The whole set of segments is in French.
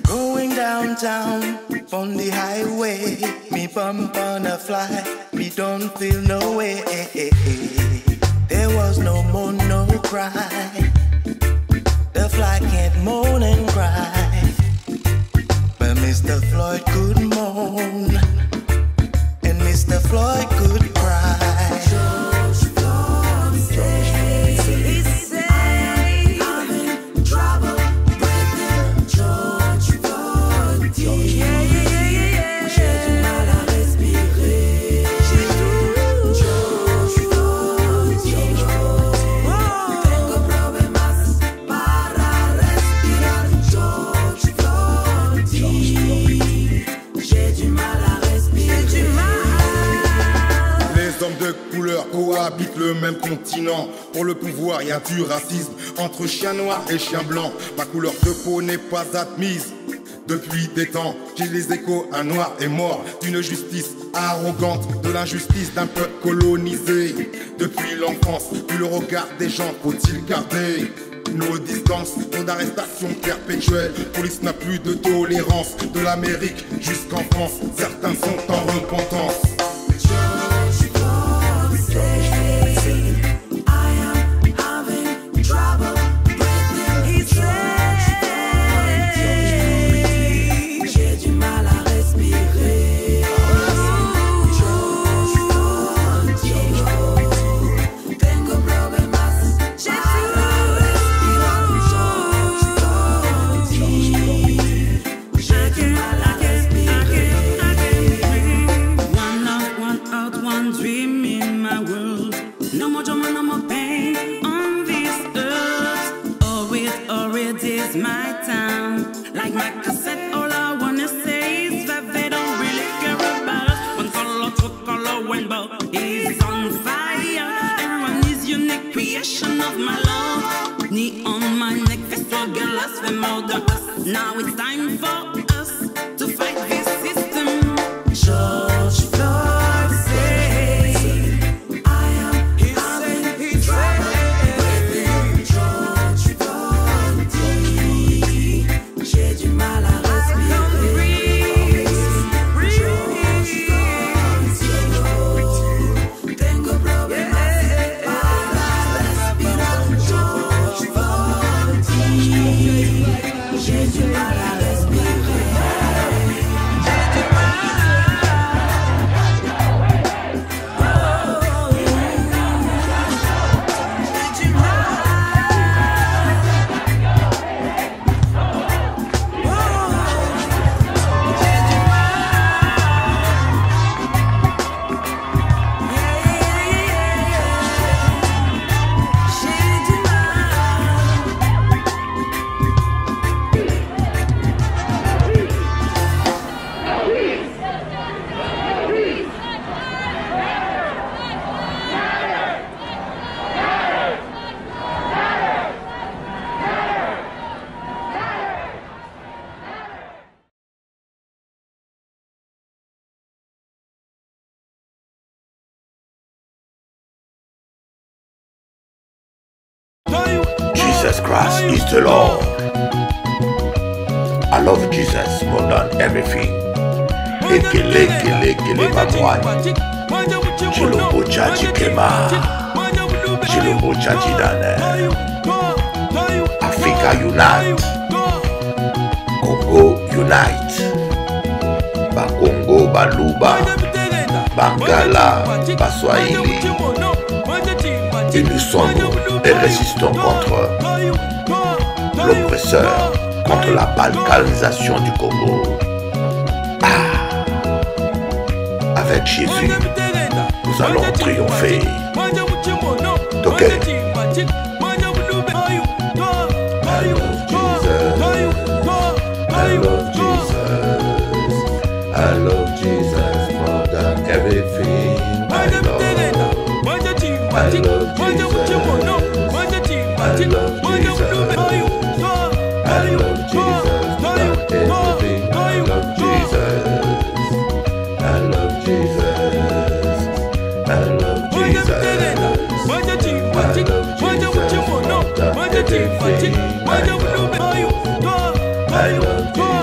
Going downtown on the highway, me bump on a fly, me don't feel no way. There was no moan, no cry. The fly can't moan and cry, but Mr. Floyd could moan, and Mr. Floyd could cry. George Floyd said, he said, I'm having trouble breathing. George Floyd dit, j'ai du mal à respirer. George Floyd dit, tengo problemas para respirar. George Floyd dit, j'ai du mal à respirer. Les hommes de couleur cohabitent le même continent. Pour le pouvoir, il y a du racisme entre chien noir et chien blanc. Ma couleur de peau n'est pas admise. Depuis des temps, j'ai les échos, un noir est mort d'une justice arrogante, de l'injustice d'un peuple colonisé. Depuis l'enfance, plus le regard des gens, faut-il garder nos distances, trop d'arrestations perpétuelles. Police n'a plus de tolérance, de l'Amérique jusqu'en France, certains sont en repentance. George Floyd said, I am having trouble breathing. He said, j'ai du mal à respirer. George Floyd dit, tengo problemas para respirar. George Floyd dit, j'ai du mal à respirer. One dream in my world. No more drama, no more pain on this earth. Oh, it is my time. Like my cassette, all I wanna say is that they don't really care about us. One color, two color, rainbow is on fire. Everyone is unique creation of my love. Knee on my neck, they struggle us, they murder us. Now it's time for us to fight this system. George Floyd said, I am having trouble breathing. George Floyd dit, j'ai du mal à respirer. George Floyd dit, tengo problemas para respirar. George Floyd dit, j'ai du mal à respirer. Jesus Christ is the Lord. I love Jesus more than everything. Ekele, kele, kele, mamwani. Chilombo chachi kema. Chilombo chachi dane. Africa unite. Congo unite. Bakongo, Baluba, Bangala, Baswahili. Unissons-nous et résistons contre l'oppresseur, contre la balkanisation du Congo. Avec Jésus, nous allons triompher. Ok. I love Jesus. I love Jesus more than everything. I love Jesus. I love Jesus. I love Jesus. I love Jesus more than everything. I love Jesus. I love Jesus. I love Jesus. I love Jesus more than everything. I love Jesus.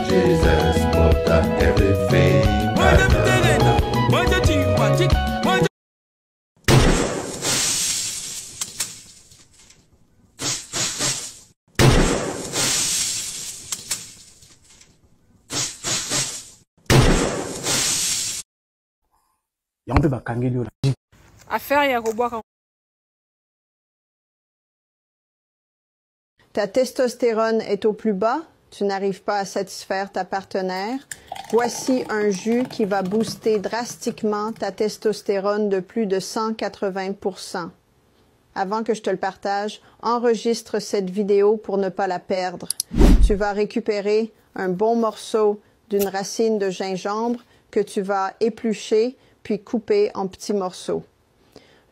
Jesus more than everything I know. Ta testostérone est au plus bas, tu n'arrives pas à satisfaire ta partenaire. Voici un jus qui va booster drastiquement ta testostérone de plus de 180%. Avant que je te le partage, enregistre cette vidéo pour ne pas la perdre. Tu vas récupérer un bon morceau d'une racine de gingembre que tu vas éplucher puis couper en petits morceaux.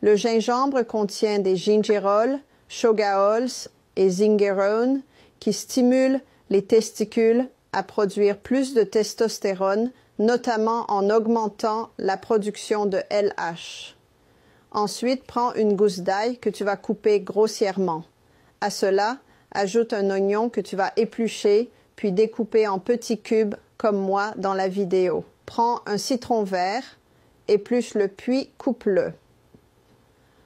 Le gingembre contient des gingerols, shogaols et zinguerones qui stimulent les testicules à produire plus de testostérone, notamment en augmentant la production de LH. Ensuite, prends une gousse d'ail que tu vas couper grossièrement. À cela, ajoute un oignon que tu vas éplucher puis découper en petits cubes comme moi dans la vidéo. Prends un citron vert, épluche-le puis coupe-le.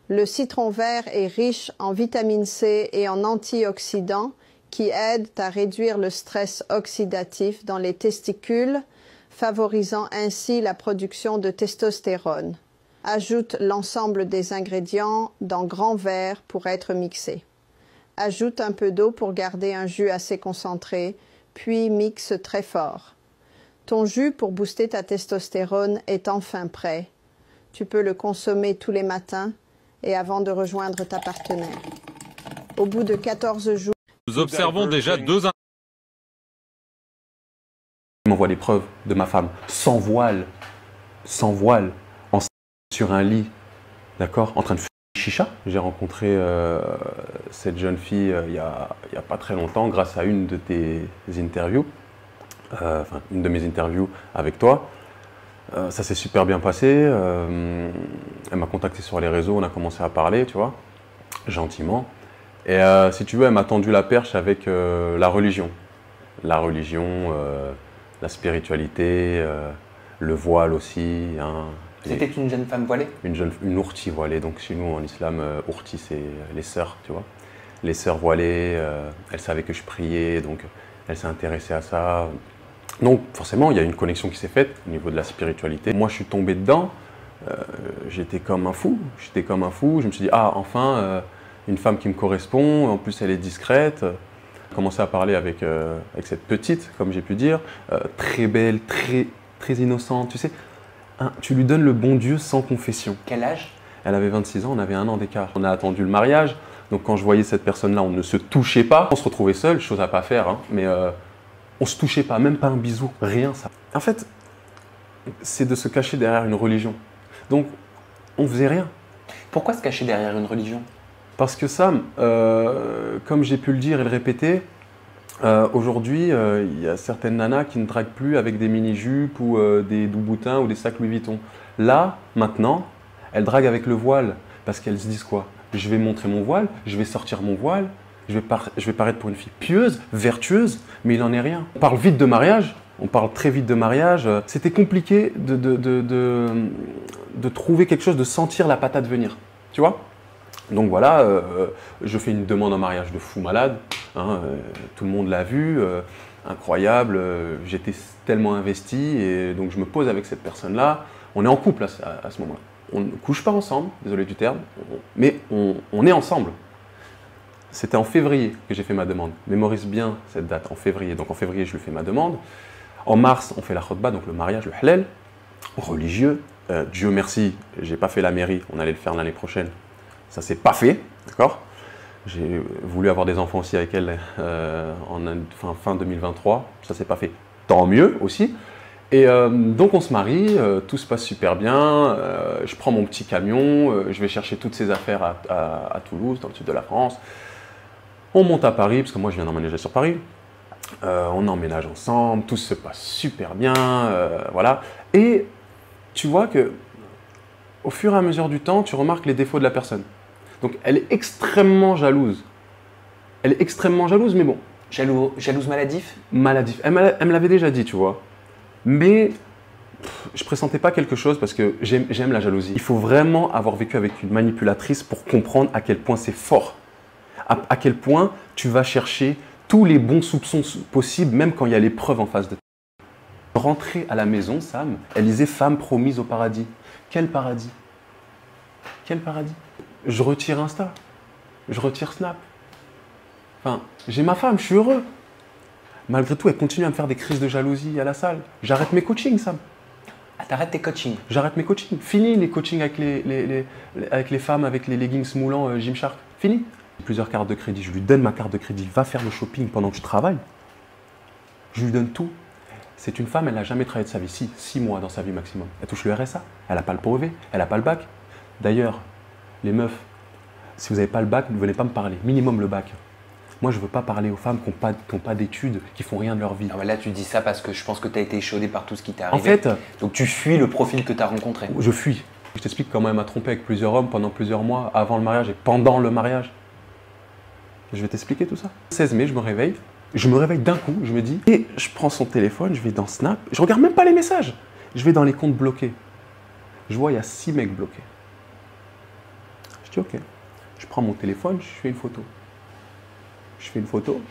Le citron vert est riche en vitamine C et en antioxydants qui aident à réduire le stress oxydatif dans les testicules, favorisant ainsi la production de testostérone. Ajoute l'ensemble des ingrédients dans grand verre pour être mixé. Ajoute un peu d'eau pour garder un jus assez concentré, puis mixe très fort. Ton jus pour booster ta testostérone est enfin prêt. Tu peux le consommer tous les matins et avant de rejoindre ta partenaire. Au bout de 14 jours, nous observons déjà deux... Il m'envoie les preuves de ma femme, sans voile, sur un lit, d'accord, en train de fumer chicha. J'ai rencontré cette jeune fille il y a pas très longtemps grâce à une de tes interviews, enfin une de mes interviews avec toi. Ça s'est super bien passé. Elle m'a contacté sur les réseaux, on a commencé à parler, tu vois, gentiment. Et si tu veux, elle m'a tendu la perche avec la religion. La religion, la spiritualité, le voile aussi. Hein. C'était une jeune femme voilée? Une ourti voilée. Donc chez nous en islam, ourti c'est les sœurs, tu vois. Les sœurs voilées, elle savait que je priais, donc elle s'est intéressée à ça. Donc forcément, il y a une connexion qui s'est faite au niveau de la spiritualité. Moi, je suis tombé dedans, j'étais comme un fou. Je me suis dit, ah, enfin, une femme qui me correspond, en plus elle est discrète. J'ai commencé à parler avec cette petite, comme j'ai pu dire, très belle, très innocente, tu sais. Hein, tu lui donnes le bon Dieu sans confession. Quel âge? Elle avait 26 ans, on avait 1 an d'écart. On a attendu le mariage, donc quand je voyais cette personne-là, on ne se touchait pas. On se retrouvait seul, chose à pas faire, hein, mais on se touchait pas, même pas un bisou, rien ça. En fait, c'est de se cacher derrière une religion. Donc, on faisait rien. Pourquoi se cacher derrière une religion? Parce que Sam, comme j'ai pu le dire et le répéter, aujourd'hui, il y a certaines nanas qui ne draguent plus avec des mini-jupes ou des douboutins ou des sacs Louis Vuitton. Là, maintenant, elles draguent avec le voile parce qu'elles se disent quoi? Je vais montrer mon voile, je vais sortir mon voile, je vais paraître pour une fille pieuse, vertueuse, mais il n'en est rien. On parle vite de mariage, on parle très vite de mariage. C'était compliqué de trouver quelque chose, de sentir la patate venir, tu vois? Donc voilà, je fais une demande en mariage de fou malade, hein, tout le monde l'a vu, incroyable, j'étais tellement investi et donc je me pose avec cette personne-là. On est en couple à ce moment-là. On ne couche pas ensemble, désolé du terme, mais on est ensemble. C'était en février que j'ai fait ma demande. Mémorise bien cette date, en février. Donc en février, je lui fais ma demande. En mars, on fait la khotba, donc le mariage, le halal, religieux. Dieu merci, j'ai pas fait la mairie, on allait le faire l'année prochaine. Ça s'est pas fait, d'accord? J'ai voulu avoir des enfants aussi avec elle fin 2023, ça s'est pas fait. Tant mieux aussi. Et donc on se marie, tout se passe super bien, je prends mon petit camion, je vais chercher toutes ces affaires à Toulouse, dans le sud de la France. On monte à Paris, parce que moi je viens d'emménager sur Paris. On emménage ensemble, tout se passe super bien, voilà. Et tu vois que au fur et à mesure du temps, tu remarques les défauts de la personne. Donc elle est extrêmement jalouse. Elle est extrêmement jalouse, mais bon. Jalouse maladif? Maladif. Elle me l'avait déjà dit, tu vois. Mais je pressentais pas quelque chose parce que j'aime la jalousie. Il faut vraiment avoir vécu avec une manipulatrice pour comprendre à quel point c'est fort. À quel point tu vas chercher tous les bons soupçons possibles, même quand il y a les preuves en face de toi. Rentrer à la maison, Sam, elle disait femme promise au paradis. Quel paradis? Quel paradis? Je retire Insta. Je retire Snap. Enfin, j'ai ma femme, je suis heureux. Malgré tout, elle continue à me faire des crises de jalousie à la salle. J'arrête mes coachings, Sam. Ah, t'arrêtes tes coachings? J'arrête mes coachings. Fini les coachings avec les femmes, avec les leggings moulants Gymshark. Fini. Plusieurs cartes de crédit. Je lui donne ma carte de crédit. Va faire le shopping pendant que je travaille. Je lui donne tout. C'est une femme, elle n'a jamais travaillé de sa vie. 6 mois dans sa vie maximum. Elle touche le RSA. Elle n'a pas le brevet. Elle n'a pas le bac. D'ailleurs, les meufs, si vous n'avez pas le bac, ne venez pas me parler. Minimum le bac. Moi, je ne veux pas parler aux femmes qui n'ont pas d'études, qui font rien de leur vie. Ah, là, tu dis ça parce que je pense que tu as été échaudé par tout ce qui t'est arrivé. En fait, donc tu fuis le profil que tu as rencontré. Je fuis. Je t'explique comment elle m'a trompé avec plusieurs hommes pendant plusieurs mois, avant le mariage et pendant le mariage. Je vais t'expliquer tout ça. 16 mai, je me réveille. Je me réveille d'un coup, je me dis, et je prends son téléphone, je vais dans Snap, je regarde même pas les messages. Je vais dans les comptes bloqués. Je vois, il y a 6 mecs bloqués. Je dis, ok. Je prends mon téléphone, je fais une photo. Je fais une photo.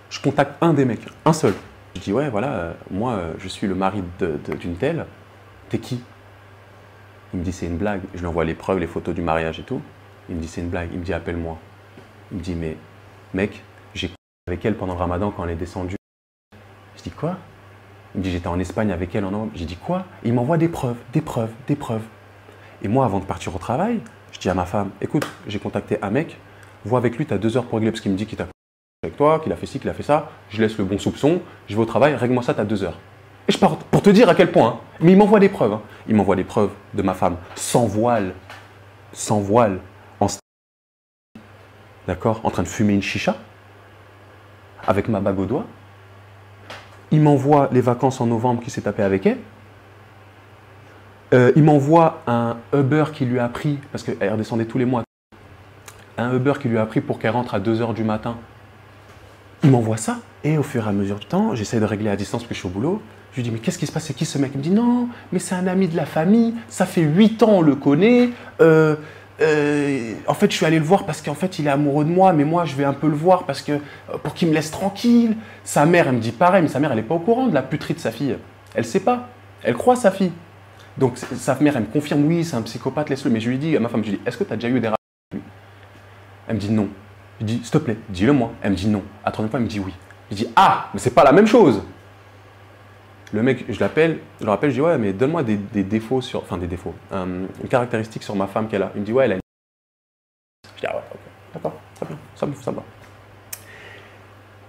Je contacte un des mecs, un seul. Je dis, ouais, voilà, moi, je suis le mari d'une telle. T'es qui? Il me dit, c'est une blague. Je lui envoie les preuves, les photos du mariage et tout. Il me dit, c'est une blague. Il me dit, appelle-moi. Il me dit, mais mec, j'ai avec elle pendant le ramadan quand elle est descendue. Je dis, quoi? Il me dit, j'étais en Espagne avec elle en novembre. J'ai dit, quoi? Et il m'envoie des preuves, des preuves, des preuves. Et moi, avant de partir au travail, je dis à ma femme, écoute, j'ai contacté un mec, vois avec lui, tu as 2 heures pour régler parce qu'il me dit qu'il t'a avec toi, qu'il a fait ci, qu'il a fait ça. Je laisse le bon soupçon, je vais au travail, règle-moi ça, tu as 2 heures. Et je pars pour te dire à quel point. Hein. Mais il m'envoie des preuves. Hein. Il m'envoie des preuves de ma femme sans voile, en d'accord, en train de fumer une chicha, avec ma bague au doigt. Il m'envoie les vacances en novembre qu'il s'est tapé avec elle. Il m'envoie un Uber qui lui a pris, parce qu'elle redescendait tous les mois, un Uber qui lui a pris pour qu'elle rentre à 2 heures du matin. Il m'envoie ça, et au fur et à mesure du temps, j'essaie de régler à distance parce que je suis au boulot. Je lui dis, mais qu'est-ce qui se passe? C'est qui ce mec? Il me dit, non, mais c'est un ami de la famille, ça fait 8 ans, on le connaît. En fait, je suis allé le voir parce qu'en fait, il est amoureux de moi, mais moi, je vais un peu le voir parce que, pour qu'il me laisse tranquille. Sa mère, elle me dit pareil, mais sa mère, elle n'est pas au courant de la puterie de sa fille. Elle ne sait pas. Elle croit sa fille. Donc, sa mère, elle me confirme, oui, c'est un psychopathe, laisse-le. Mais je lui dis à ma femme, je lui dis, est-ce que tu as déjà eu des rapports avec lui? Elle me dit non. Je lui dis, s'il te plaît, dis-le-moi. Elle me dit non. À la troisième fois, elle me dit oui. Je dis, ah, mais c'est pas la même chose. Le mec, je l'appelle, je le rappelle, je dis, ouais, mais donne-moi des défauts sur. Enfin, des défauts. Une caractéristique sur ma femme qu'elle a. Il me dit, ouais, elle a une. Je dis, ah ouais, ok, d'accord, très bien, ça me va.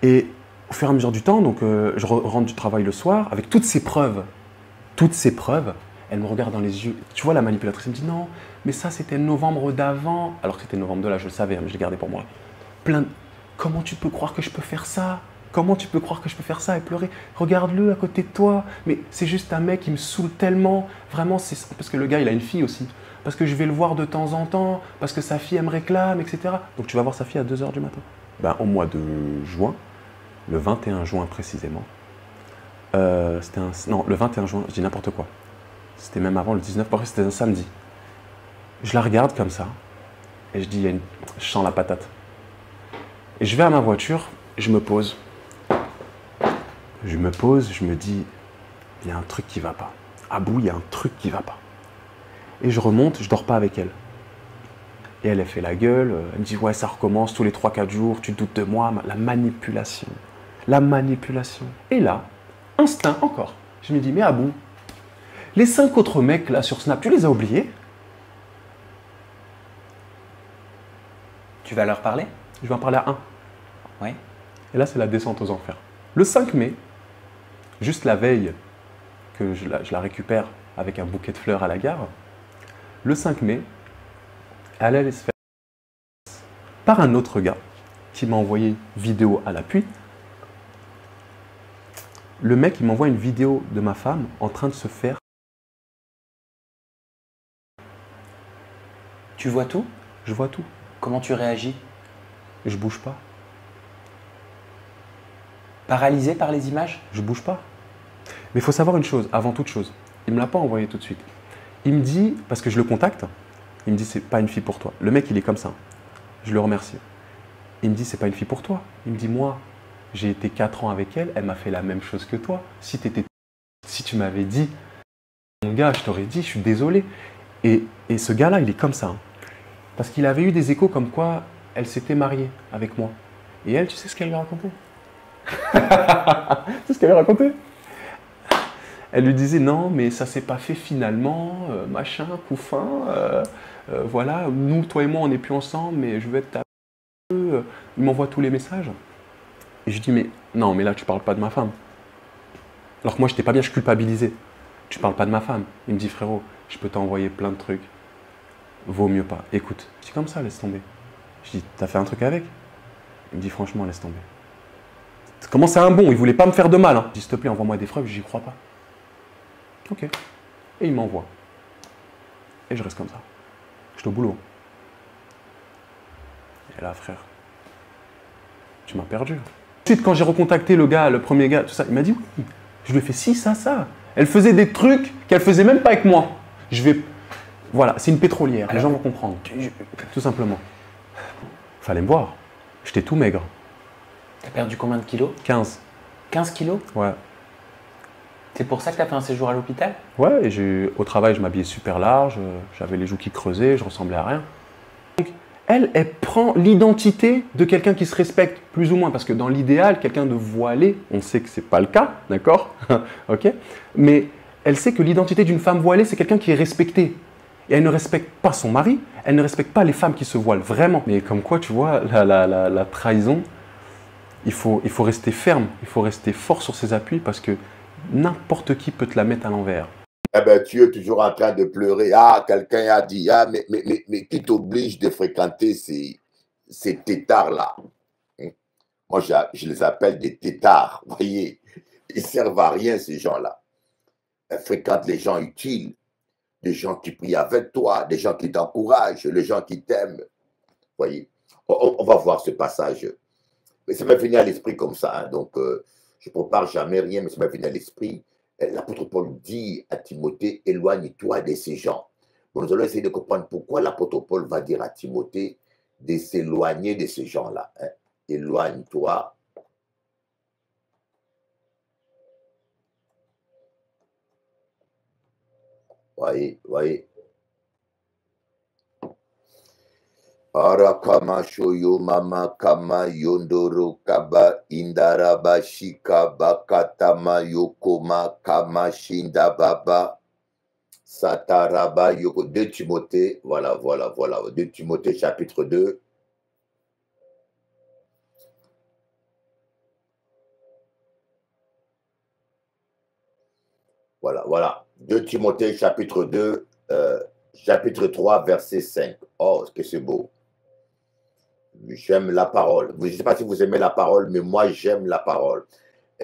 Et au fur et à mesure du temps, donc, je rentre du travail le soir, avec toutes ces preuves, elle me regarde dans les yeux. Tu vois, la manipulatrice, elle me dit, non, mais ça, c'était novembre d'avant. Alors que c'était novembre de là, je le savais, mais je l'ai gardé pour moi. Comment tu peux croire que je peux faire ça? Comment tu peux croire que je peux faire ça et pleurer? Regarde-le à côté de toi. Mais c'est juste un mec qui me saoule tellement. Vraiment, c'est parce que le gars, il a une fille aussi. Parce que je vais le voir de temps en temps. Parce que sa fille, elle me réclame, etc. Donc tu vas voir sa fille à 2 heures du matin. Ben, au mois de juin, le 21 juin précisément, non, le 21 juin, je dis n'importe quoi. C'était même avant le 19, parce que c'était un samedi. Je la regarde comme ça. Et je dis, je sens la patate. Et je vais à ma voiture, je me pose. Je me dis, il y a un truc qui ne va pas. Ah Bou, il y a un truc qui ne va pas. Et je remonte, je ne dors pas avec elle. Et elle fait la gueule, elle me dit, ouais, ça recommence tous les 3-4 jours, tu doutes de moi, la manipulation. La manipulation. Et là, instinct encore. Je me dis, mais Abou, les 5 autres mecs là sur Snap, tu les as oubliés? Tu vas leur parler? Je vais en parler à un. Ouais. Et là, c'est la descente aux enfers. Le 5 mai, juste la veille que je la récupère avec un bouquet de fleurs à la gare, le 5 mai, elle allait se faire par un autre gars qui m'a envoyé vidéo à l'appui. Le mec, il m'envoie une vidéo de ma femme en train de se faire. Tu vois tout? Je vois tout. Comment tu réagis? Je bouge pas. Paralysé par les images? Je bouge pas. Mais il faut savoir une chose, avant toute chose. Il ne me l'a pas envoyé tout de suite. Il me dit, parce que je le contacte, il me dit, c'est pas une fille pour toi. Le mec, il est comme ça. Je le remercie. Il me dit, c'est pas une fille pour toi. Il me dit, moi, j'ai été 4 ans avec elle, elle m'a fait la même chose que toi. Si tu m'avais dit, mon gars, je t'aurais dit, je suis désolé. Et ce gars-là, il est comme ça. Hein. Parce qu'il avait eu des échos comme quoi elle s'était mariée avec moi. Et elle, tu sais ce qu'elle lui a raconté? Tu sais ce qu'elle lui a raconté? Elle lui disait non, mais ça s'est pas fait finalement, machin, couffin, voilà, nous, toi et moi, on n'est plus ensemble, mais je veux être ta... Il m'envoie tous les messages. Et je dis, mais non, mais là, tu parles pas de ma femme. Alors que moi, je n'étais pas bien, je culpabilisais. Tu parles pas de ma femme. Il me dit, frérot, je peux t'envoyer plein de trucs. Vaut mieux pas. Écoute, c'est comme ça, laisse tomber. Je dis, t'as fait un truc avec? Il me dit, franchement, laisse tomber. Comment c'est un bon? Il voulait pas me faire de mal. Hein. Je dis, s'il te plaît, envoie-moi des preuves, j'y crois pas. Ok. Et il m'envoie. Et je reste comme ça. Je suis au boulot. Et là, frère, tu m'as perdu. Ensuite, quand j'ai recontacté le gars, le premier gars, tout ça, il m'a dit oui. Je lui ai fait si, ça. Elle faisait des trucs qu'elle faisait même pas avec moi. Voilà, c'est une pétrolière. Alors, les gens vont comprendre. Tout simplement. Fallait me voir. J'étais tout maigre. T'as perdu combien de kilos? 15. 15 kilos? Ouais. C'est pour ça que tu as fait un séjour à l'hôpital? Ouais, et au travail, je m'habillais super large, j'avais les joues qui creusaient, je ressemblais à rien. Donc, elle prend l'identité de quelqu'un qui se respecte, plus ou moins, parce que dans l'idéal, quelqu'un de voilé, on sait que ce n'est pas le cas, d'accord? Ok. Mais elle sait que l'identité d'une femme voilée, c'est quelqu'un qui est respecté. Et elle ne respecte pas son mari, elle ne respecte pas les femmes qui se voilent, vraiment. Mais comme quoi, tu vois, la trahison, il faut rester ferme, il faut rester fort sur ses appuis, parce que n'importe qui peut te la mettre à l'envers. Eh ben, tu es toujours en train de pleurer. Ah, quelqu'un a dit, ah, mais qui t'oblige de fréquenter ces tétards-là? Moi, je les appelle des tétards. Vous voyez, ils servent à rien, ces gens-là. Fréquente les gens utiles, les gens qui prient avec toi, les gens qui t'encouragent, les gens qui t'aiment. Vous voyez, on va voir ce passage. Mais ça m'est venu à l'esprit comme ça. Hein, donc, je ne prépare jamais rien, mais ça m'est venu à l'esprit. L'apôtre Paul dit à Timothée, éloigne-toi de ces gens. Bon, nous allons essayer de comprendre pourquoi l'apôtre Paul va dire à Timothée de s'éloigner de ces gens-là. Hein. Éloigne-toi. Voyez. Arakama shoyo mama kama yondoro kaba indaraba shika bakatama yokoma kama shinda baba sataraba yoko. 2 Timothée, voilà. 2 Timothée chapitre 2. Voilà. 2 Timothée chapitre 2, chapitre 3, verset 5. Oh, que c'est beau. J'aime la parole. Je ne sais pas si vous aimez la parole, mais moi, j'aime la parole.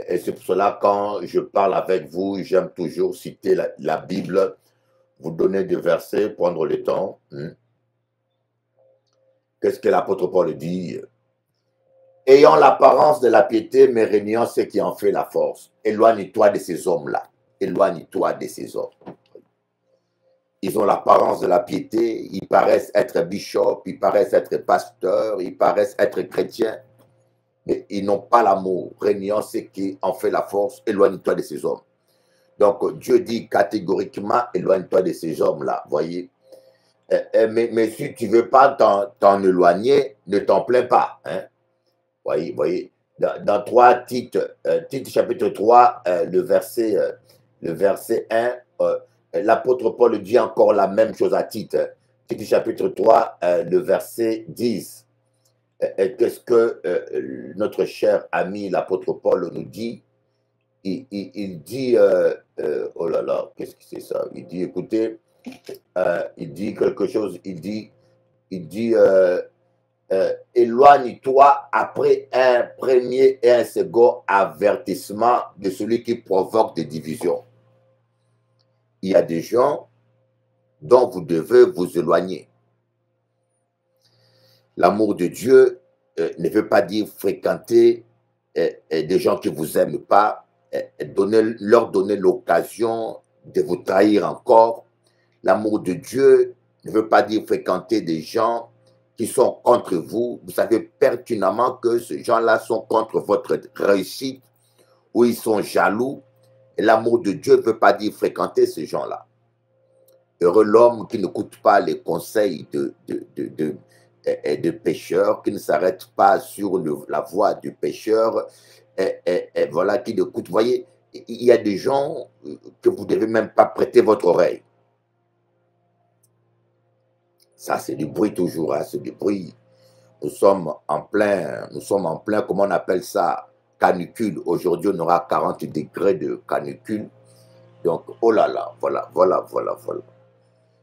Et c'est pour cela, quand je parle avec vous, j'aime toujours citer la Bible, vous donner des versets, prendre le temps. Qu'est-ce que l'apôtre Paul dit? Ayant l'apparence de la piété, mais régnant ce qui en fait la force. Éloigne-toi de ces hommes-là. Éloigne-toi de ces hommes. Ils ont l'apparence de la piété, ils paraissent être bishops, ils paraissent être pasteurs, ils paraissent être chrétiens, mais ils n'ont pas l'amour. Régnant ce qui en fait la force, éloigne-toi de ces hommes. Donc Dieu dit catégoriquement, éloigne-toi de ces hommes-là, voyez. Mais si tu ne veux pas t'en éloigner, ne t'en plains pas. Hein? Voyez. Dans 3 Tite, Tite chapitre 3, le verset 1, l'apôtre Paul dit encore la même chose à Tite. Tite chapitre 3, le verset 10. Qu'est-ce que notre cher ami l'apôtre Paul nous dit? Il dit, oh là là, qu'est-ce que c'est ça? Il dit, écoutez, il dit quelque chose, il dit éloigne-toi après un premier et un second avertissement de celui qui provoque des divisions. Il y a des gens dont vous devez vous éloigner. L'amour de Dieu ne veut pas dire fréquenter des gens qui ne vous aiment pas, leur donner l'occasion de vous trahir encore. L'amour de Dieu ne veut pas dire fréquenter des gens qui sont contre vous. Vous savez pertinemment que ces gens-là sont contre votre réussite ou ils sont jaloux. Et l'amour de Dieu ne veut pas dire fréquenter ces gens-là. Heureux l'homme qui n'écoute pas les conseils de pécheurs, qui ne s'arrête pas sur la voie du pécheur, et voilà, qui n'écoute. Vous voyez, il y a des gens que vous ne devez même pas prêter votre oreille. Ça, c'est du bruit toujours, hein, c'est du bruit. Nous sommes en plein, comment on appelle ça, canicule. Aujourd'hui, on aura 40 degrés de canicule. Donc, oh là là, voilà.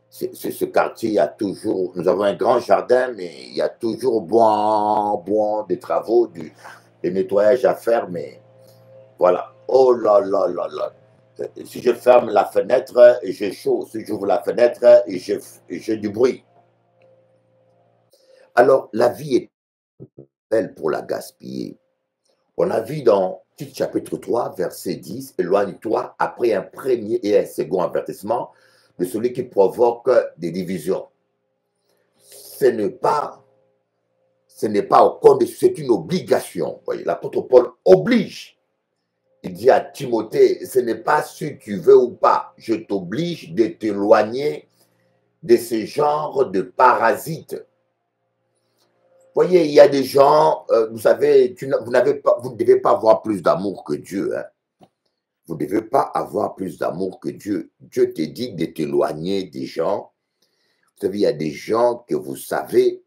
Ce quartier, il y a toujours, nous avons un grand jardin, mais il y a toujours des travaux, des nettoyages à faire, mais voilà. Oh là là là là. Si je ferme la fenêtre, j'ai chaud. Si j'ouvre la fenêtre, j'ai du bruit. Alors, la vie est belle pour la gaspiller. On a vu dans Tite chapitre 3, verset 10, « Éloigne-toi après un premier et un second avertissement de celui qui provoque des divisions. » Ce n'est pas au compte de, c'est une obligation. L'apôtre Paul oblige. Il dit à Timothée, ce n'est pas si tu veux ou pas, je t'oblige de t'éloigner de ce genre de parasites. Vous voyez, il y a des gens, vous savez, vous ne devez pas avoir plus d'amour que Dieu. Hein. Vous ne devez pas avoir plus d'amour que Dieu. Dieu te dit de t'éloigner des gens. Vous savez, il y a des gens que vous savez,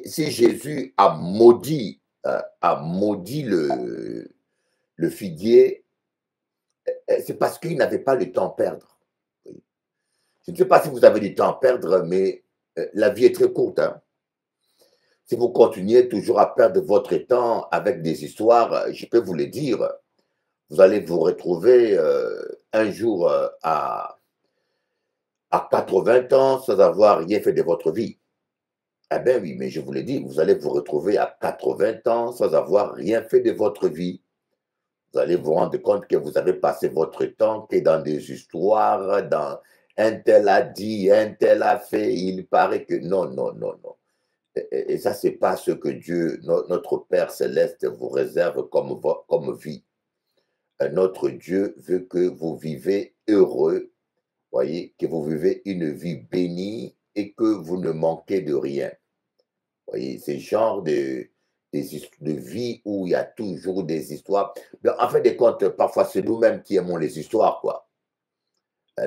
si Jésus a maudit le figuier, c'est parce qu'il n'avait pas le temps à perdre. Je ne sais pas si vous avez du temps à perdre, mais la vie est très courte. Hein. Si vous continuez toujours à perdre votre temps avec des histoires, je peux vous le dire, vous allez vous retrouver un jour à 80 ans sans avoir rien fait de votre vie. Eh bien oui, mais je vous l'ai dit, vous allez vous retrouver à 80 ans sans avoir rien fait de votre vie. Vous allez vous rendre compte que vous avez passé votre temps que dans des histoires, dans un tel a dit, un tel a fait, il paraît que non. Et ça, ce n'est pas ce que Dieu, notre Père Céleste, vous réserve comme vie. Notre Dieu veut que vous vivez heureux, voyez, que vous vivez une vie bénie et que vous ne manquez de rien. Voyez, c'est le genre de vie où il y a toujours des histoires. Mais en fin de compte, parfois, c'est nous-mêmes qui aimons les histoires, quoi.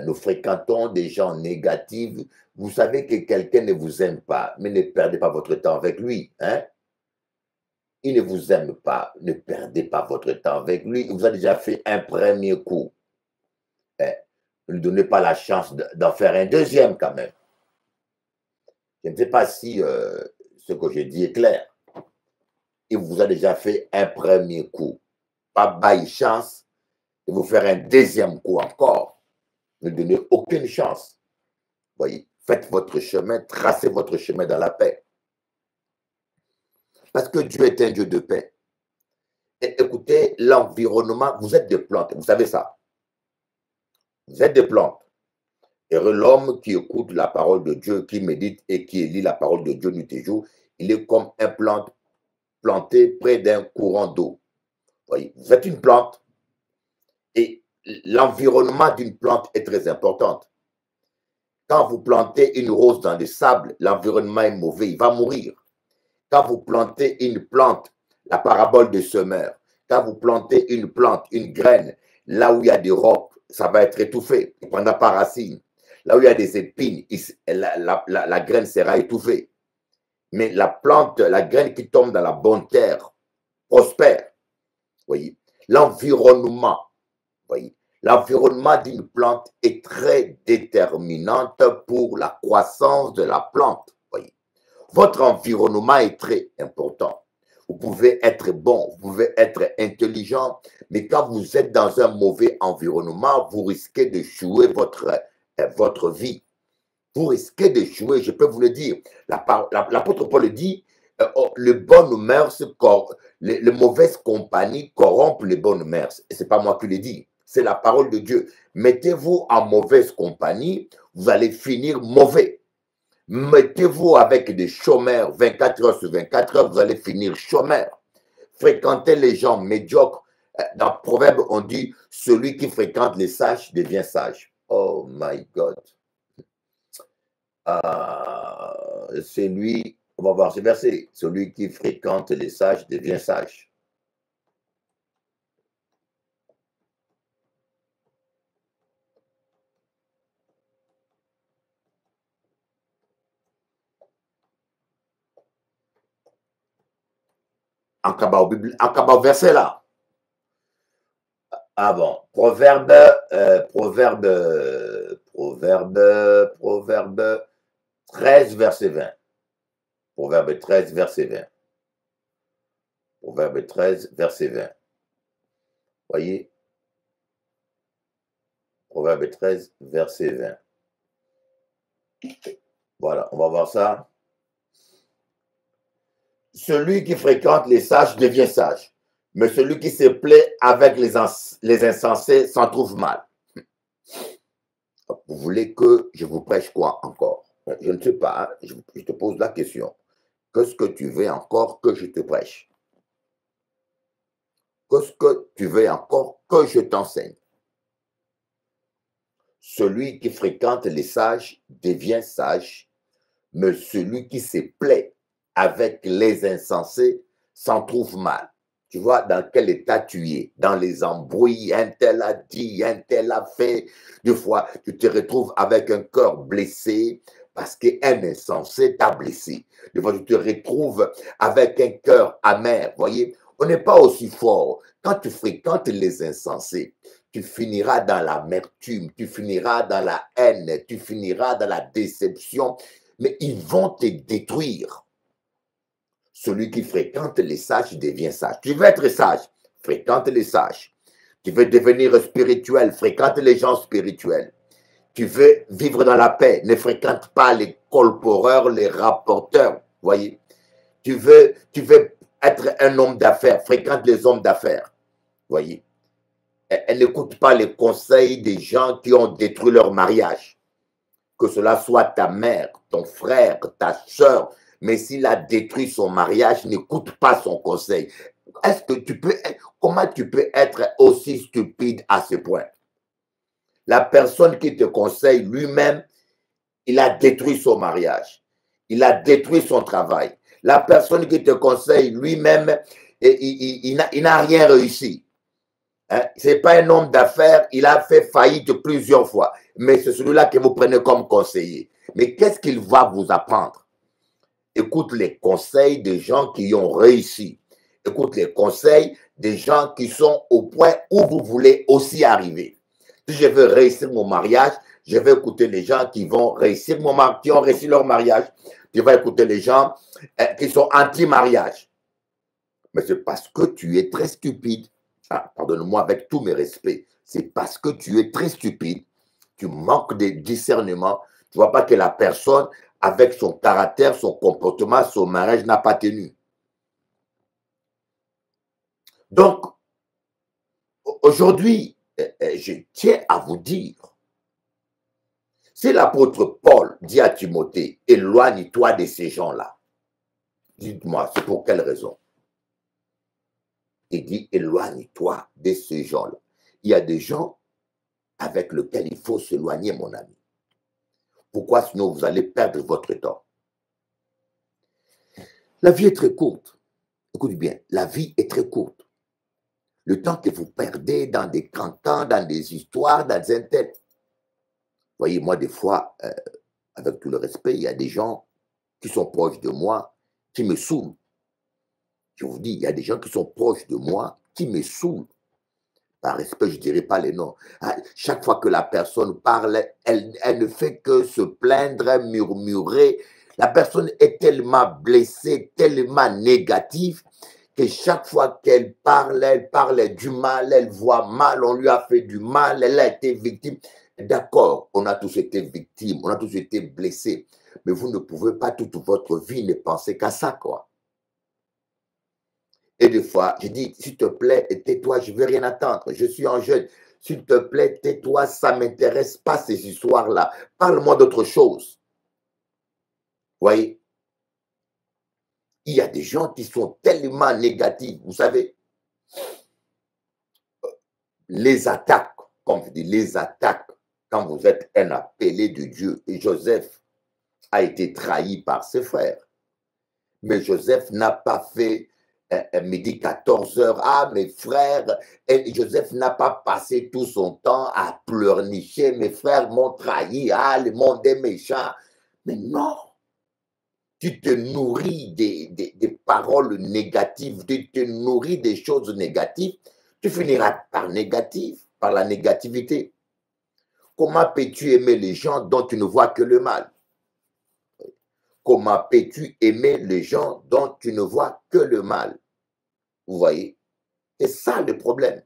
Nous fréquentons des gens négatifs. Vous savez que quelqu'un ne vous aime pas, mais ne perdez pas votre temps avec lui. Hein? Il ne vous aime pas, ne perdez pas votre temps avec lui. Il vous a déjà fait un premier coup. Ne lui donnez pas la chance d'en faire un deuxième quand même. Je ne sais pas si ce que je dis est clair. Il vous a déjà fait un premier coup. Pas bail chance de vous faire un deuxième coup encore. Ne donnez aucune chance. Voyez, faites votre chemin, tracez votre chemin dans la paix. Parce que Dieu est un Dieu de paix. Et écoutez, l'environnement, vous êtes des plantes, vous savez ça. Vous êtes des plantes. Et l'homme qui écoute la parole de Dieu, qui médite et qui lit la parole de Dieu nuit et jour, il est comme un plante planté près d'un courant d'eau. Voyez, vous êtes une plante. Et l'environnement d'une plante est très important. Quand vous plantez une rose dans le sable, l'environnement est mauvais, il va mourir. Quand vous plantez une plante, la parabole de semeur, quand vous plantez une plante, une graine, là où il y a des rocs, ça va être étouffé, il ne prendra pas racine. Là où il y a des épines, la graine sera étouffée. Mais la plante, la graine qui tombe dans la bonne terre, prospère. Voyez, l'environnement. L'environnement d'une plante est très déterminante pour la croissance de la plante. Voyez. Votre environnement est très important. Vous pouvez être bon, vous pouvez être intelligent, mais quand vous êtes dans un mauvais environnement, vous risquez d'échouer votre vie. Vous risquez d'échouer, je peux vous le dire. L'apôtre Paul dit, les bonnes mœurs, les mauvaises compagnies corrompent les bonnes mœurs. Et ce n'est pas moi qui le dis, c'est la parole de Dieu. Mettez-vous en mauvaise compagnie, vous allez finir mauvais. Mettez-vous avec des chômeurs 24 heures sur 24 heures, vous allez finir chômeur. Fréquentez les gens médiocres. Dans Proverbe, on dit, celui qui fréquente les sages devient sage. Oh my God. C'est lui, on va voir ce verset, celui qui fréquente les sages devient sage. En cabas au verset là. Ah bon, Proverbe 13, verset 20. Proverbe 13, verset 20. Proverbe 13, verset 20. Voyez? Proverbe 13, verset 20. Voilà, on va voir ça. Celui qui fréquente les sages devient sage, mais celui qui se plaît avec les insensés s'en trouve mal. Vous voulez que je vous prêche quoi encore? Je ne sais pas, hein? Je te pose la question. Qu'est-ce que tu veux encore que je te prêche? Qu'est-ce que tu veux encore que je t'enseigne? Celui qui fréquente les sages devient sage, mais celui qui se plaît avec les insensés s'en trouve mal. Tu vois dans quel état tu es, dans les embrouilles, un tel a dit, un tel a fait. Des fois, tu te retrouves avec un cœur blessé parce qu'un insensé t'a blessé. Des fois, tu te retrouves avec un cœur amer. Voyez, on n'est pas aussi fort. Quand tu fréquentes les insensés, tu finiras dans l'amertume, tu finiras dans la haine, tu finiras dans la déception, mais ils vont te détruire. Celui qui fréquente les sages devient sage. Tu veux être sage, fréquente les sages. Tu veux devenir spirituel, fréquente les gens spirituels. Tu veux vivre dans la paix, ne fréquente pas les colporeurs, les rapporteurs. Voyez, tu veux être un homme d'affaires, fréquente les hommes d'affaires. Voyez, elle n'écoute pas les conseils des gens qui ont détruit leur mariage. Que cela soit ta mère, ton frère, ta soeur. Mais s'il a détruit son mariage, n'écoute pas son conseil. Comment tu peux être aussi stupide à ce point? La personne qui te conseille lui-même, il a détruit son mariage. Il a détruit son travail. La personne qui te conseille lui-même, il n'a rien réussi. Hein? Ce n'est pas un homme d'affaires, il a fait faillite plusieurs fois. Mais c'est celui-là que vous prenez comme conseiller. Mais qu'est-ce qu'il va vous apprendre? Écoute les conseils des gens qui ont réussi. Écoute les conseils des gens qui sont au point où vous voulez aussi arriver. Si je veux réussir mon mariage, je vais écouter les gens qui vont réussir qui ont réussi leur mariage. Je vais écouter les gens qui sont anti-mariage. Mais c'est parce que tu es très stupide. Ah, pardonne-moi avec tous mes respects. C'est parce que tu es très stupide. Tu manques de discernement. Tu ne vois pas que la personne, avec son caractère, son comportement, son mariage n'a pas tenu. Donc, aujourd'hui, je tiens à vous dire, si l'apôtre Paul dit à Timothée, éloigne-toi de ces gens-là, dites-moi, c'est pour quelle raison? Il dit, éloigne-toi de ces gens-là. Il y a des gens avec lesquels il faut s'éloigner, mon ami. Pourquoi? Sinon, vous allez perdre votre temps. La vie est très courte. Écoute bien, la vie est très courte. Le temps que vous perdez dans des cantons, dans des histoires, dans un tel. Voyez, moi, des fois, avec tout le respect, il y a des gens qui sont proches de moi, qui me saoulent. Je vous dis, il y a des gens qui sont proches de moi, qui me saoulent. Par respect, je ne dirai pas les noms. Chaque fois que la personne parle, elle ne fait que se plaindre, murmurer. La personne est tellement blessée, tellement négative, que chaque fois qu'elle parle du mal, elle voit mal, on lui a fait du mal, elle a été victime. D'accord, on a tous été victimes, on a tous été blessés. Mais vous ne pouvez pas toute votre vie ne penser qu'à ça, quoi. Et des fois, je dis, s'il te plaît, tais-toi, je ne veux rien attendre. Je suis en jeûne. S'il te plaît, tais-toi, ça ne m'intéresse pas ces histoires-là. Parle-moi d'autre chose. Vous voyez? Il y a des gens qui sont tellement négatifs. Vous savez, les attaques, comme je dis, les attaques, quand vous êtes un appelé de Dieu, et Joseph a été trahi par ses frères. Mais Joseph n'a pas fait midi 14h, ah mes frères, et Joseph n'a pas passé tout son temps à pleurnicher, mes frères m'ont trahi, ah le monde est méchant. Mais non, tu te nourris des paroles négatives, tu te nourris des choses négatives, tu finiras par la négativité. Comment peux-tu aimer les gens dont tu ne vois que le mal? Comment peux-tu aimer les gens dont tu ne vois que le mal? Vous voyez? C'est ça le problème.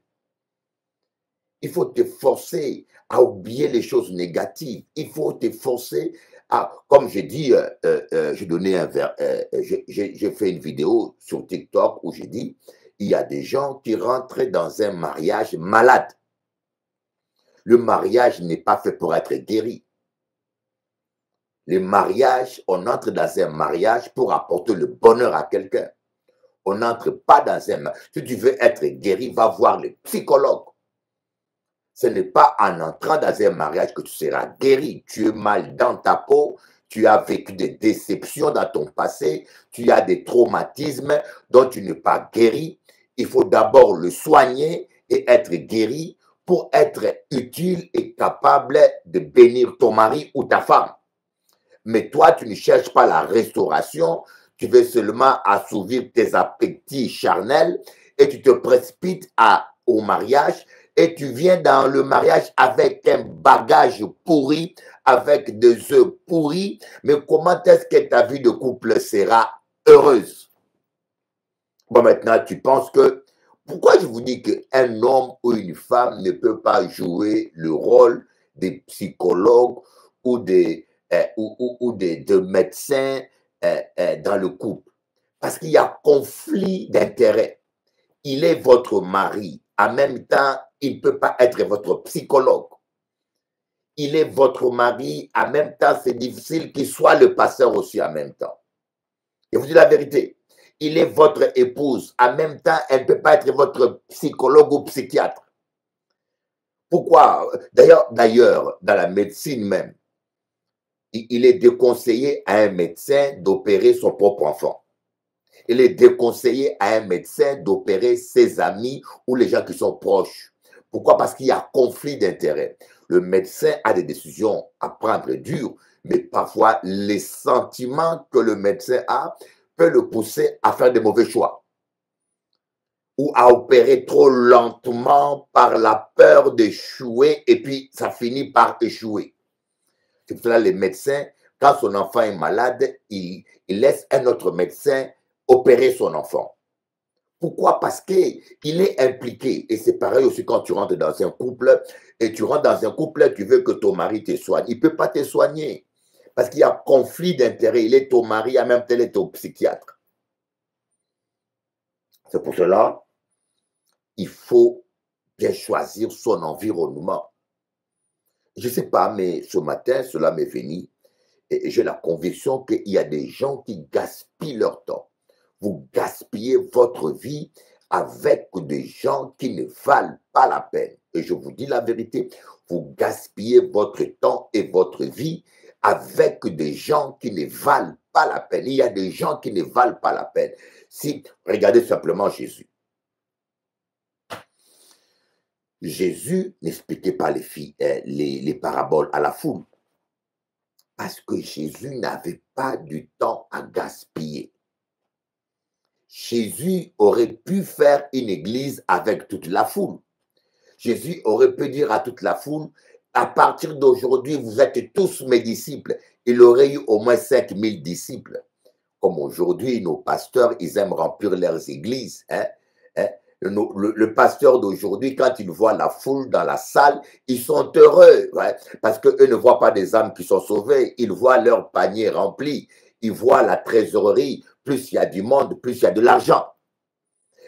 Il faut te forcer à oublier les choses négatives. Il faut te forcer à, comme j'ai dit, j'ai fait une vidéo sur TikTok où j'ai dit, il y a des gens qui rentrent dans un mariage malade. Le mariage n'est pas fait pour être guéri. Le mariage, on entre dans un mariage pour apporter le bonheur à quelqu'un. On n'entre pas dans un mariage. Si tu veux être guéri, va voir le psychologue. Ce n'est pas en entrant dans un mariage que tu seras guéri. Tu es mal dans ta peau, tu as vécu des déceptions dans ton passé, tu as des traumatismes dont tu n'es pas guéri. Il faut d'abord le soigner et être guéri pour être utile et capable de bénir ton mari ou ta femme. Mais toi, tu ne cherches pas la restauration, tu veux seulement assouvir tes appétits charnels et tu te précipites au mariage et tu viens dans le mariage avec un bagage pourri, avec des œufs pourris. Mais comment est-ce que ta vie de couple sera heureuse? Bon, maintenant, tu penses que... Pourquoi je vous dis qu'un homme ou une femme ne peut pas jouer le rôle des psychologues ou de médecins dans le couple? Parce qu'il y a conflit d'intérêts. Il est votre mari. En même temps, il ne peut pas être votre psychologue. Il est votre mari. En même temps, c'est difficile qu'il soit le pasteur aussi en même temps. Je vous dis la vérité. Il est votre épouse. En même temps, elle ne peut pas être votre psychologue ou psychiatre. Pourquoi? D'ailleurs, dans la médecine même, il est déconseillé à un médecin d'opérer son propre enfant. Il est déconseillé à un médecin d'opérer ses amis ou les gens qui sont proches. Pourquoi? Parce qu'il y a conflit d'intérêts. Le médecin a des décisions à prendre dures, mais parfois, les sentiments que le médecin a peut le pousser à faire des mauvais choix ou à opérer trop lentement par la peur d'échouer et puis ça finit par échouer. C'est pour cela les médecins, quand son enfant est malade, il laisse un autre médecin opérer son enfant. Pourquoi? Parce qu'il est impliqué. Et c'est pareil aussi quand tu rentres dans un couple et tu rentres dans un couple, tu veux que ton mari te soigne. Il ne peut pas te soigner. Parce qu'il y a conflit d'intérêts. Il est ton mari, en même temps, il est ton psychiatre. C'est pour cela, il faut bien choisir son environnement. Je ne sais pas, mais ce matin, cela m'est venu et j'ai la conviction qu'il y a des gens qui gaspillent leur temps. Vous gaspillez votre vie avec des gens qui ne valent pas la peine. Et je vous dis la vérité, vous gaspillez votre temps et votre vie avec des gens qui ne valent pas la peine. Il y a des gens qui ne valent pas la peine. Si, regardez simplement Jésus. Jésus n'expliquait pas les paraboles à la foule. Parce que Jésus n'avait pas du temps à gaspiller. Jésus aurait pu faire une église avec toute la foule. Jésus aurait pu dire à toute la foule, à partir d'aujourd'hui, vous êtes tous mes disciples. Il aurait eu au moins 5000 disciples. Comme aujourd'hui, nos pasteurs, ils aiment remplir leurs églises. Le pasteur d'aujourd'hui, quand il voit la foule dans la salle, ils sont heureux. Parce qu'eux ne voient pas des âmes qui sont sauvées. Ils voient leur panier rempli. Ils voient la trésorerie. Plus il y a du monde, plus il y a de l'argent.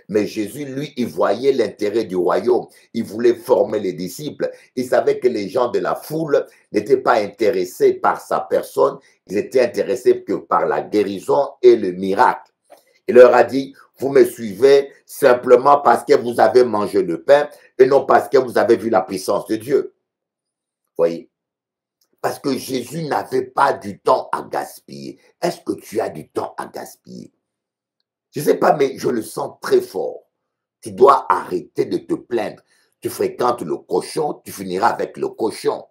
Mais Jésus, lui, il voyait l'intérêt du royaume. Il voulait former les disciples. Il savait que les gens de la foule n'étaient pas intéressés par sa personne. Ils étaient intéressés que par la guérison et le miracle. Il leur a dit, vous me suivez simplement parce que vous avez mangé le pain et non parce que vous avez vu la puissance de Dieu. Voyez? Parce que Jésus n'avait pas du temps à gaspiller. Est-ce que tu as du temps à gaspiller? Je ne sais pas, mais je le sens très fort. Tu dois arrêter de te plaindre. Tu fréquentes le cochon, tu finiras avec le cochon.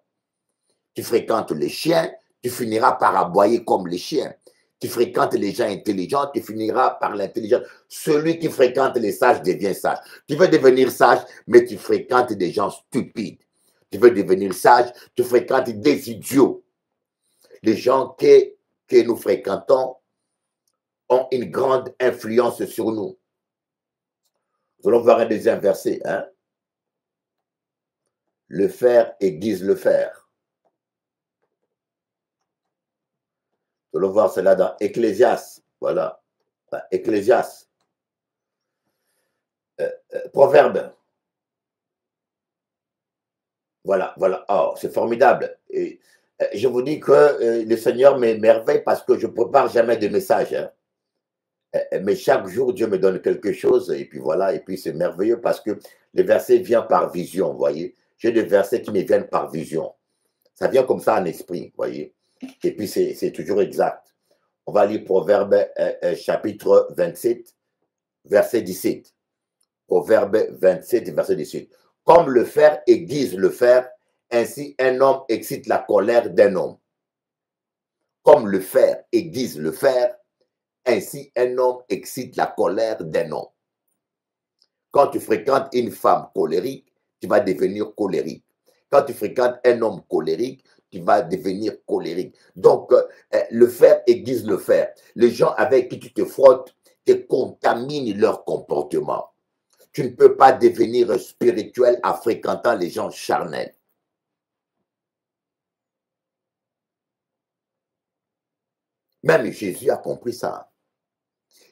Tu fréquentes les chiens, tu finiras par aboyer comme les chiens. Tu fréquentes les gens intelligents, tu finiras par l'intelligence. Celui qui fréquente les sages devient sage. Tu veux devenir sage, mais tu fréquentes des gens stupides. Tu veux devenir sage, tu fréquentes des idiots. Les gens que nous fréquentons ont une grande influence sur nous. Nous allons voir un deuxième verset. Hein? Le faire aiguise le fer. Nous allons voir cela dans Ecclésiaste. Voilà. Ecclésiaste. Proverbe. Voilà, voilà. Oh, c'est formidable. Et, je vous dis que le Seigneur m'émerveille parce que je ne prépare jamais de message. Hein. Mais chaque jour, Dieu me donne quelque chose. Et puis voilà, et puis c'est merveilleux parce que les versets viennent par vision, vous voyez. J'ai des versets qui me viennent par vision. Ça vient comme ça en esprit, vous voyez. Et puis c'est toujours exact. On va lire Proverbe chapitre 27, verset 17. Proverbe 27, verset 17. Comme le fer aiguise le fer, ainsi un homme excite la colère d'un homme. Comme le fer aiguise le fer, ainsi un homme excite la colère d'un homme. Quand tu fréquentes une femme colérique, tu vas devenir colérique. Quand tu fréquentes un homme colérique, tu vas devenir colérique. Donc, le fer aiguise le fer. Les gens avec qui tu te frottes te contaminent leur comportement. Tu ne peux pas devenir spirituel en fréquentant les gens charnels. Même Jésus a compris ça.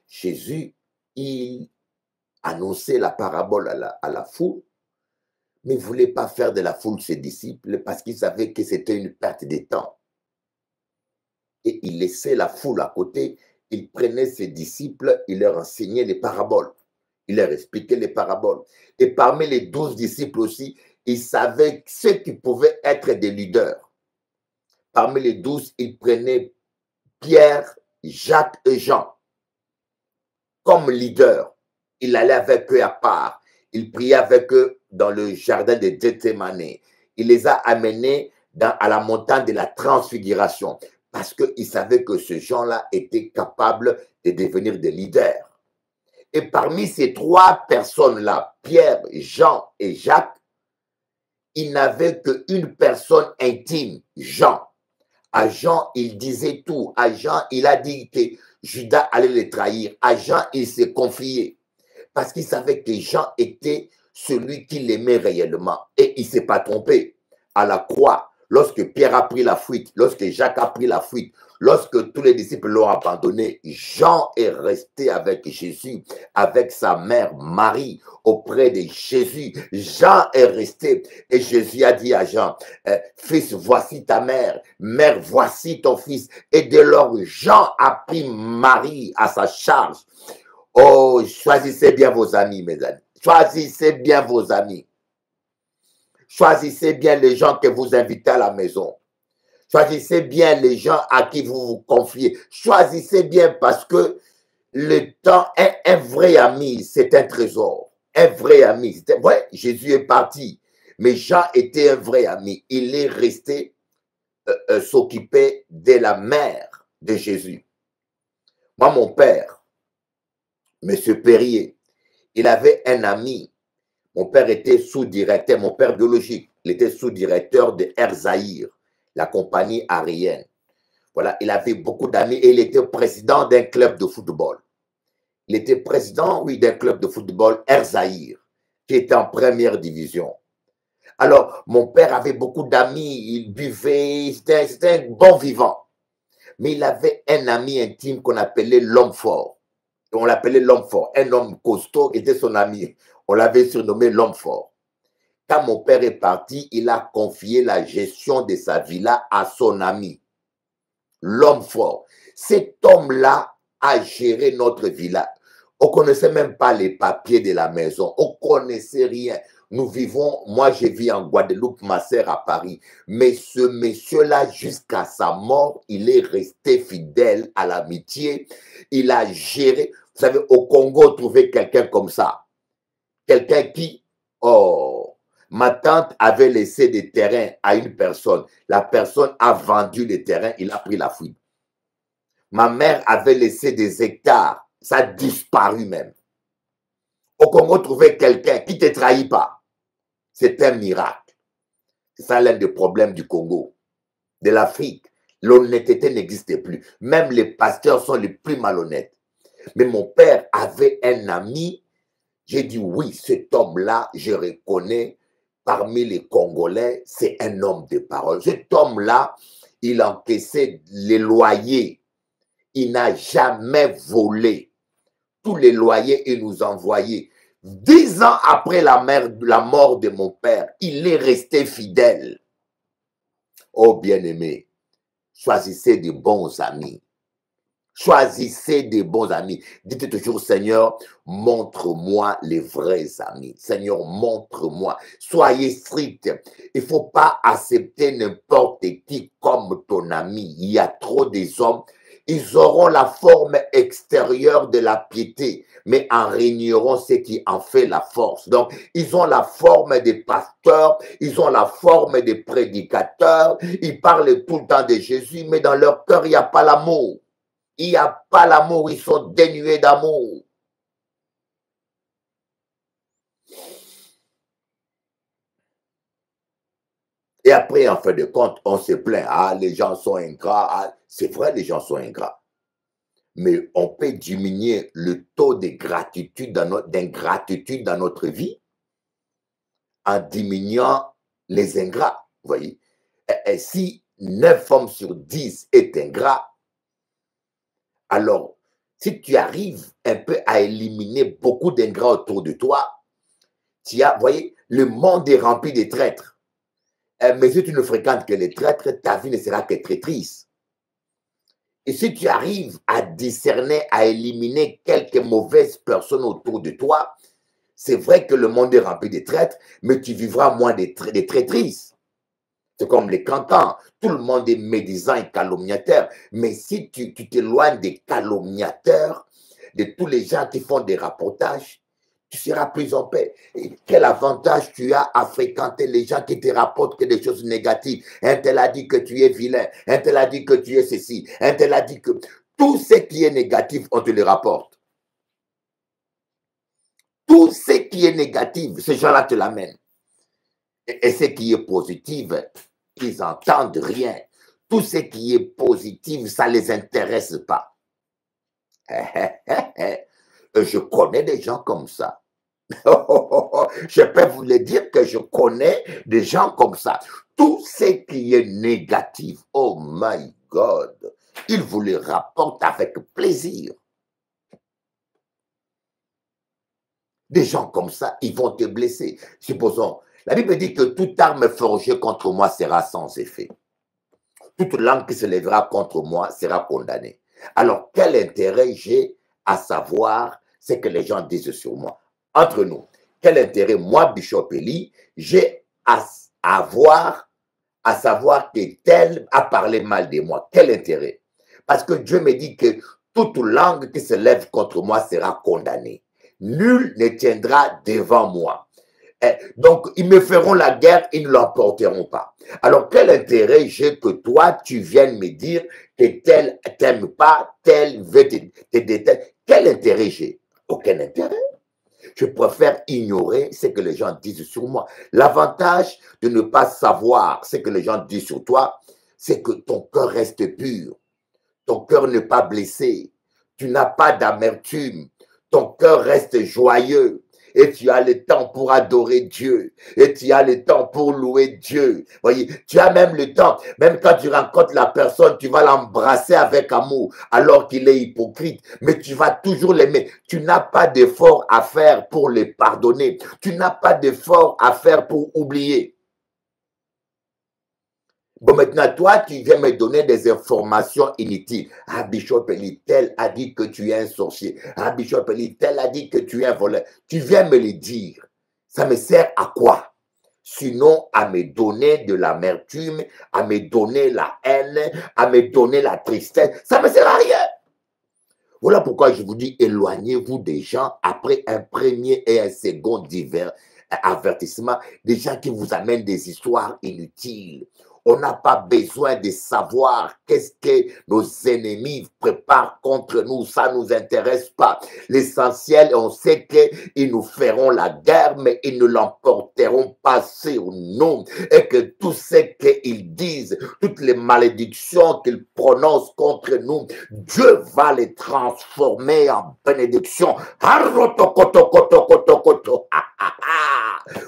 Jésus, il annonçait la parabole à la foule, mais il ne voulait pas faire de la foule ses disciples parce qu'il savait que c'était une perte de temps. Et il laissait la foule à côté, il prenait ses disciples, il leur enseignait les paraboles. Il leur expliquait les paraboles. Et parmi les 12 disciples aussi, il savait ceux qui pouvaient être des leaders. Parmi les 12, il prenait Pierre, Jacques et Jean comme leaders. Il allait avec eux à part. Il priait avec eux dans le jardin de Gethsémane. Il les a amenés à la montagne de la transfiguration parce qu'il savait que ces gens-là étaient capables de devenir des leaders. Et parmi ces 3 personnes-là, Pierre, Jean et Jacques, il n'avait qu'une personne intime, Jean. À Jean, il disait tout. À Jean, il a dit que Judas allait le trahir. À Jean, il s'est confié. Parce qu'il savait que Jean était celui qui l'aimait réellement. Et il ne s'est pas trompé. À la croix, lorsque Pierre a pris la fuite, lorsque Jacques a pris la fuite, lorsque tous les disciples l'ont abandonné, Jean est resté avec Jésus, avec sa mère Marie, auprès de Jésus. Jean est resté et Jésus a dit à Jean, fils, voici ta mère, mère, voici ton fils. Et dès lors, Jean a pris Marie à sa charge. Oh, choisissez bien vos amis, mes amis. Choisissez bien vos amis. Choisissez bien les gens que vous invitez à la maison. Choisissez bien les gens à qui vous vous confiez. Choisissez bien parce que le temps, un vrai ami, c'est un trésor. Un vrai ami. Ouais, Jésus est parti, mais Jean était un vrai ami. Il est resté s'occuper de la mère de Jésus. Moi, mon père, M. Perrier, il avait un ami. Mon père était sous-directeur, mon père biologique, il était sous-directeur de Air Zahir, la compagnie aérienne. Voilà, il avait beaucoup d'amis et il était président d'un club de football. Il était président, oui, d'un club de football, Air Zahir, qui était en première division. Alors, mon père avait beaucoup d'amis, il buvait, c'était un bon vivant. Mais il avait un ami intime qu'on appelait l'homme fort. On l'appelait l'homme fort. Un homme costaud était son ami. On l'avait surnommé l'homme fort. Quand mon père est parti, il a confié la gestion de sa villa à son ami, l'homme fort. Cet homme-là a géré notre villa. On ne connaissait même pas les papiers de la maison. On ne connaissait rien. Nous vivons, moi je vis en Guadeloupe, ma sœur à Paris. Mais ce monsieur-là, jusqu'à sa mort, il est resté fidèle à l'amitié. Il a géré. Vous savez, au Congo, trouver quelqu'un comme ça. Quelqu'un qui, oh, ma tante avait laissé des terrains à une personne. La personne a vendu les terrains, il a pris la fuite. Ma mère avait laissé des hectares. Ça a disparu même. Au Congo, trouver quelqu'un qui ne te trahit pas. C'est un miracle. C'est ça l'un des problèmes du Congo, de l'Afrique. L'honnêteté n'existe plus. Même les pasteurs sont les plus malhonnêtes. Mais mon père avait un ami. J'ai dit oui, cet homme-là, je reconnais parmi les Congolais, c'est un homme de parole. Cet homme-là, il encaissait les loyers. Il n'a jamais volé. Tous les loyers, il nous envoyait. 10 ans après la mort de mon père, il est resté fidèle. Oh bien-aimé, choisissez de bons amis. Choisissez des bons amis. Dites toujours, Seigneur, montre-moi les vrais amis. Seigneur, montre-moi. Soyez strict. Il ne faut pas accepter n'importe qui comme ton ami. Il y a trop des hommes. Ils auront la forme extérieure de la piété, mais en régneront ce qui en fait la force. Donc, ils ont la forme des pasteurs, ils ont la forme des prédicateurs, ils parlent tout le temps de Jésus, mais dans leur cœur, il n'y a pas l'amour. Il n'y a pas l'amour, ils sont dénués d'amour. Et après, en fin de compte, on se plaint. Ah, les gens sont ingrats. Ah, c'est vrai, les gens sont ingrats. Mais on peut diminuer le taux d'ingratitude dans notre vie en diminuant les ingrats. Vous voyez? Et si 9 hommes sur 10 est ingrat, alors, si tu arrives un peu à éliminer beaucoup d'ingrats autour de toi, tu as, vous voyez, le monde est rempli de traîtres. Mais si tu ne fréquentes que les traîtres, ta vie ne sera que traîtrise. Et si tu arrives à discerner, à éliminer quelques mauvaises personnes autour de toi, c'est vrai que le monde est rempli de traîtres, mais tu vivras moins de traîtrises. C'est comme les cantants. Tout le monde est médisant et calomniateur. Mais si tu t'éloignes des calomniateurs, de tous les gens qui font des rapportages, tu seras plus en paix. Et quel avantage tu as à fréquenter les gens qui te rapportent que des choses négatives. Un tel a dit que tu es vilain. Un tel a dit que tu es ceci. Un tel a dit que... Tout ce qui est négatif, on te le rapporte. Tout ce qui est négatif, ces gens-là te l'amènent. Et ce qui est positif, ils n'entendent rien. Tout ce qui est positif, ça ne les intéresse pas. Je connais des gens comme ça. Je peux vous le dire que je connais des gens comme ça. Tout ce qui est négatif, oh my God, ils vous le rapportent avec plaisir. Des gens comme ça, ils vont te blesser. Supposons, la Bible dit que toute arme forgée contre moi sera sans effet. Toute langue qui se lèvera contre moi sera condamnée. Alors, quel intérêt j'ai à savoir ce que les gens disent sur moi? Entre nous, quel intérêt, moi, Bishop Eli, j'ai à avoir à savoir que tel a parlé mal de moi? Quel intérêt? Parce que Dieu me dit que toute langue qui se lève contre moi sera condamnée. Nul ne tiendra devant moi. Donc, ils me feront la guerre, ils ne l'emporteront pas. Alors, quel intérêt j'ai que toi, tu viennes me dire que tel t'aime pas, tel veut te détester? Quel intérêt j'ai? Aucun intérêt. Je préfère ignorer ce que les gens disent sur moi. L'avantage de ne pas savoir ce que les gens disent sur toi, c'est que ton cœur reste pur. Ton cœur n'est pas blessé. Tu n'as pas d'amertume. Ton cœur reste joyeux. et tu as le temps pour adorer Dieu, et tu as le temps pour louer Dieu. Voyez, tu as même le temps, même quand tu rencontres la personne, tu vas l'embrasser avec amour, alors qu'il est hypocrite, mais tu vas toujours l'aimer. Tu n'as pas d'effort à faire pour les pardonner. Tu n'as pas d'effort à faire pour oublier. Bon, maintenant, toi, tu viens me donner des informations inutiles. Ah, Bishop Elitel a dit que tu es un sorcier. Ah, Bishop Elitel a dit que tu es un voleur. Tu viens me le dire. Ça me sert à quoi? Sinon, à me donner de l'amertume, à me donner la haine, à me donner la tristesse. Ça ne me sert à rien. Voilà pourquoi je vous dis, éloignez-vous des gens après un premier et un second avertissement, des gens qui vous amènent des histoires inutiles. On n'a pas besoin de savoir qu'est-ce que nos ennemis préparent contre nous. Ça ne nous intéresse pas. L'essentiel, on sait qu'ils nous feront la guerre, mais ils ne l'emporteront pas sur nous. Et que tout ce qu'ils disent, toutes les malédictions qu'ils prononcent contre nous, Dieu va les transformer en bénédiction.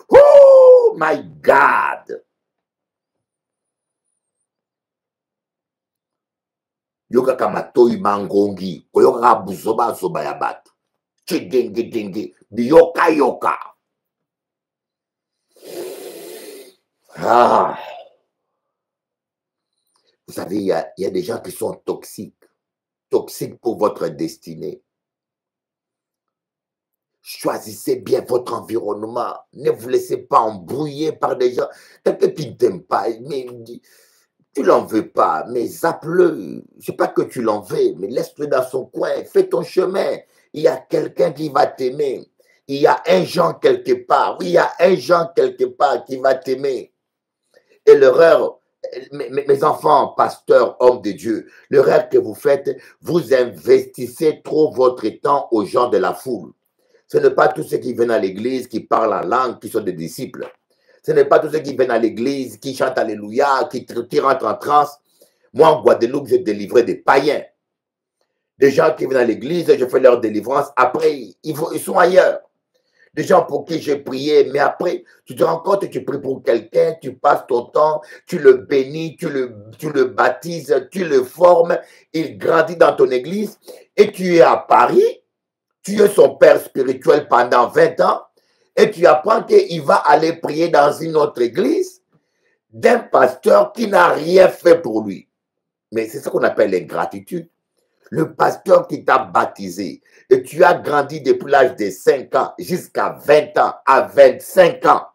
Oh my God! Yoka kamatoi mangongi, koyoka buzoba zoba ya batu. Chidenge, biyoka yoka. Ah. Vous savez, il y a des gens qui sont toxiques. Toxiques pour votre destinée. Choisissez bien votre environnement. Ne vous laissez pas embrouiller par des gens. Quelqu'un qui ne t'aime pas, mais tu l'en veux pas, mais zappe-le. Je sais pas que tu l'en veux, mais laisse-le dans son coin. Fais ton chemin. Il y a quelqu'un qui va t'aimer. Il y a un Jean quelque part. Oui, il y a un Jean quelque part qui va t'aimer. Et l'erreur, mes enfants, pasteurs, hommes de Dieu, l'erreur que vous faites, vous investissez trop votre temps aux gens de la foule. Ce n'est pas tous ceux qui viennent à l'église, qui parlent en langue, qui sont des disciples. Ce n'est pas tous ceux qui viennent à l'église, qui chantent Alléluia, qui rentrent en transe. Moi, en Guadeloupe, j'ai délivré des païens. Des gens qui viennent à l'église, je fais leur délivrance. Après, ils sont ailleurs. Des gens pour qui j'ai prié, mais après, tu te rends compte que tu pries pour quelqu'un, tu passes ton temps, tu le bénis, tu le baptises, tu le formes, il grandit dans ton église, et tu es à Paris, tu es son père spirituel pendant 20 ans, et tu apprends qu'il va aller prier dans une autre église d'un pasteur qui n'a rien fait pour lui. Mais c'est ce qu'on appelle l'ingratitude. Le pasteur qui t'a baptisé et tu as grandi depuis l'âge de 5 ans jusqu'à 20 ans, à 25 ans,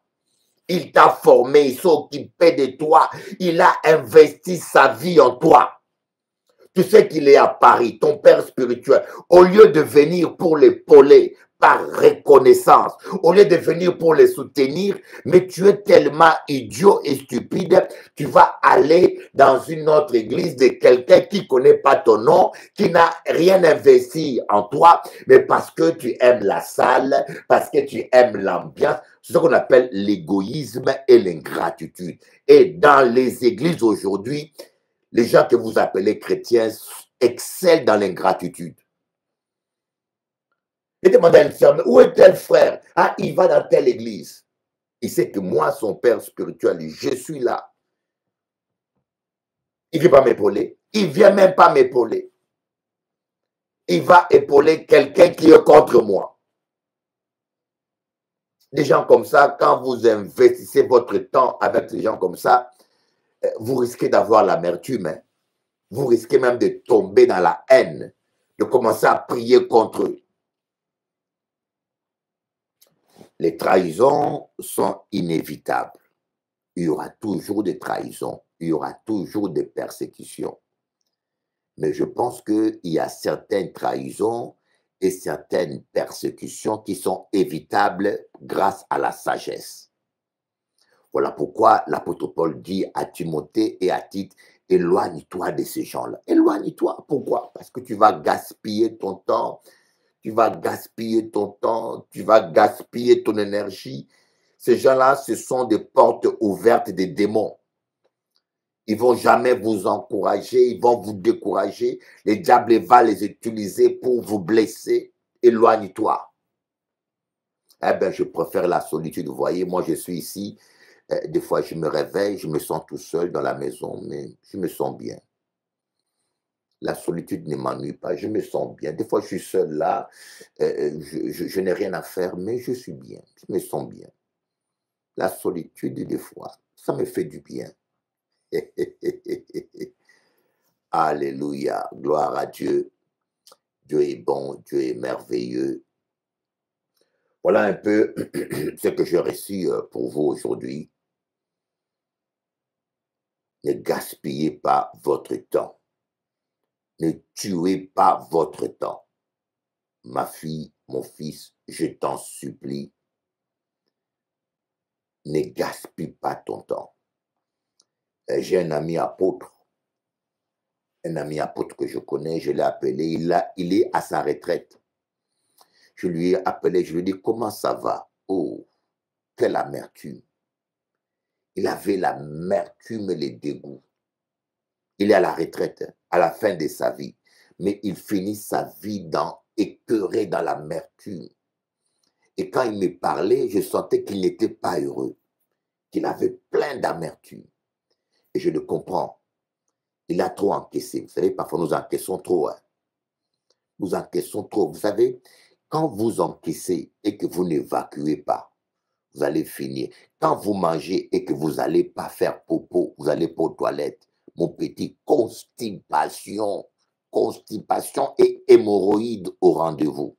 il t'a formé, il s'est occupé de toi, il a investi sa vie en toi. Tu sais qu'il est à Paris, ton père spirituel, au lieu de venir pour l'épauler par reconnaissance, au lieu de venir pour les soutenir, mais tu es tellement idiot et stupide, tu vas aller dans une autre église de quelqu'un qui ne connaît pas ton nom, qui n'a rien investi en toi, mais parce que tu aimes la salle, parce que tu aimes l'ambiance. C'est ce qu'on appelle l'égoïsme et l'ingratitude. Et dans les églises aujourd'hui, les gens que vous appelez chrétiens excellent dans l'ingratitude. Et demandez à une sœur, où est tel frère? Ah, il va dans telle église. Il sait que moi, son père spirituel, je suis là. Il ne vient pas m'épauler. Il ne vient même pas m'épauler. Il va épauler quelqu'un qui est contre moi. Des gens comme ça, quand vous investissez votre temps avec des gens comme ça, vous risquez d'avoir l'amertume. Vous risquez même de tomber dans la haine, de commencer à prier contre eux. Les trahisons sont inévitables. Il y aura toujours des trahisons, il y aura toujours des persécutions. Mais je pense qu'il y a certaines trahisons et certaines persécutions qui sont évitables grâce à la sagesse. Voilà pourquoi l'apôtre Paul dit à Timothée et à Tite, éloigne-toi de ces gens-là. Éloigne-toi. Pourquoi? Parce que tu vas gaspiller ton temps, tu vas gaspiller ton énergie. Ces gens-là, ce sont des portes ouvertes des démons. Ils ne vont jamais vous encourager, ils vont vous décourager. Le diable va les utiliser pour vous blesser. Éloigne-toi. Eh bien, je préfère la solitude. Vous voyez, moi, je suis ici. Des fois, je me réveille, je me sens tout seul dans la maison, mais je me sens bien. La solitude ne m'ennuie pas, je me sens bien. Des fois, je suis seul là, je n'ai rien à faire, mais je suis bien, je me sens bien. La solitude, des fois, ça me fait du bien. Alléluia, gloire à Dieu. Dieu est bon, Dieu est merveilleux. Voilà un peu ce que j'ai reçu pour vous aujourd'hui. Ne gaspillez pas votre temps. Ne tuez pas votre temps. Ma fille, mon fils, je t'en supplie, ne gaspille pas ton temps. J'ai un ami apôtre que je connais, je l'ai appelé, il est à sa retraite. Je lui ai appelé, je lui ai dit, comment ça va? Oh, quelle amertume. Il avait l'amertume et les dégoûts. Il est à la retraite, à la fin de sa vie. Mais il finit sa vie écœuré dans l'amertume. Et quand il me parlait, je sentais qu'il n'était pas heureux. Qu'il avait plein d'amertume. Et je le comprends. Il a trop encaissé. Vous savez, parfois nous encaissons trop. Hein. Nous encaissons trop. Vous savez, quand vous encaissez et que vous n'évacuez pas, vous allez finir. Quand vous mangez et que vous n'allez pas faire popo, vous allez pas aux toilettes, mon petit, constipation et hémorroïdes au rendez-vous.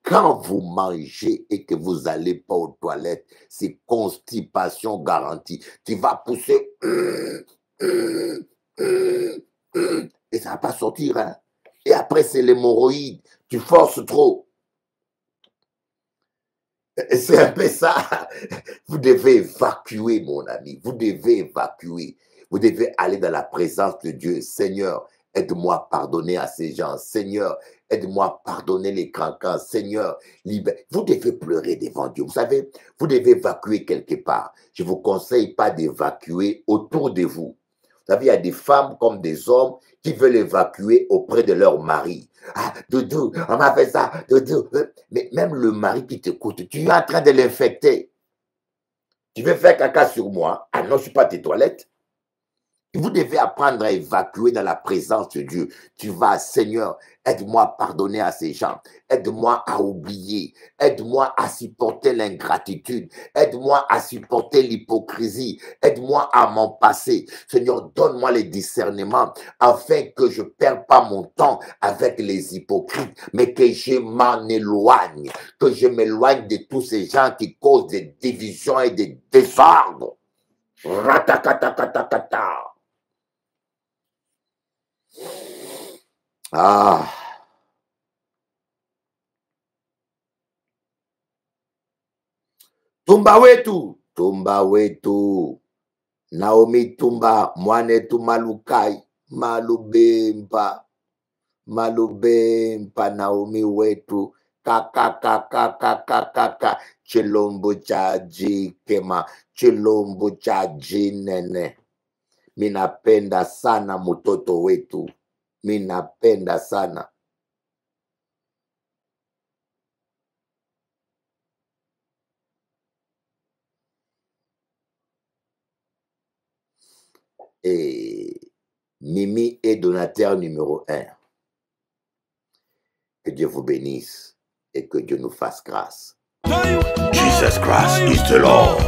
Quand vous mangez et que vous n'allez pas aux toilettes, c'est constipation garantie. Tu vas pousser et ça ne va pas sortir. Hein? Et après, c'est l'hémorroïde. Tu forces trop. C'est un peu ça. Vous devez évacuer, mon ami. Vous devez évacuer. Vous devez aller dans la présence de Dieu. Seigneur, aide-moi à pardonner à ces gens. Seigneur, aide-moi à pardonner les cancans. Seigneur, libère. Vous devez pleurer devant Dieu. Vous savez, vous devez évacuer quelque part. Je ne vous conseille pas d'évacuer autour de vous. Vous savez, il y a des femmes comme des hommes qui veulent évacuer auprès de leur mari. Ah, Doudou, on m'a fait ça, Doudou. Mais même le mari qui t'écoute, tu es en train de l'infecter. Tu veux faire caca sur moi? Ah non, je ne suis pas à tes toilettes. Vous devez apprendre à évacuer dans la présence de Dieu. Tu vas, Seigneur, aide-moi à pardonner à ces gens. Aide-moi à oublier. Aide-moi à supporter l'ingratitude. Aide-moi à supporter l'hypocrisie. Aide-moi à m'en passer. Seigneur, donne-moi les discernements afin que je ne perde pas mon temps avec les hypocrites, mais que je m'en éloigne. Que je m'éloigne de tous ces gens qui causent des divisions et des désordres. Ratakatakata. Ah. Tumba wetu. Naomi Tumba, mwanetu Malukai, Malubempa Naomi wetu, kaka, chilombo cha jikema, chilombo cha jinene. Minapenda sana mtoto wetu. Minapenda sana. Et Mimi est donateur numéro 1. Que Dieu vous bénisse et que Dieu nous fasse grâce. Jesus Christ is the Lord.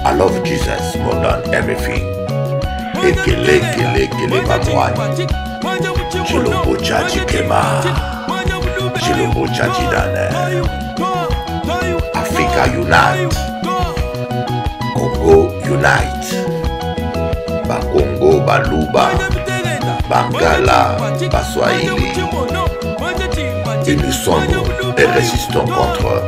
I love Jesus more than everything. Ekele bagwai. Chilombo chaji kema. Chilombo chaji dane. Africa unite. Congo unite. Bakongo, Baluba, Bangala, Baswahili. Unissons-nous et résistons contre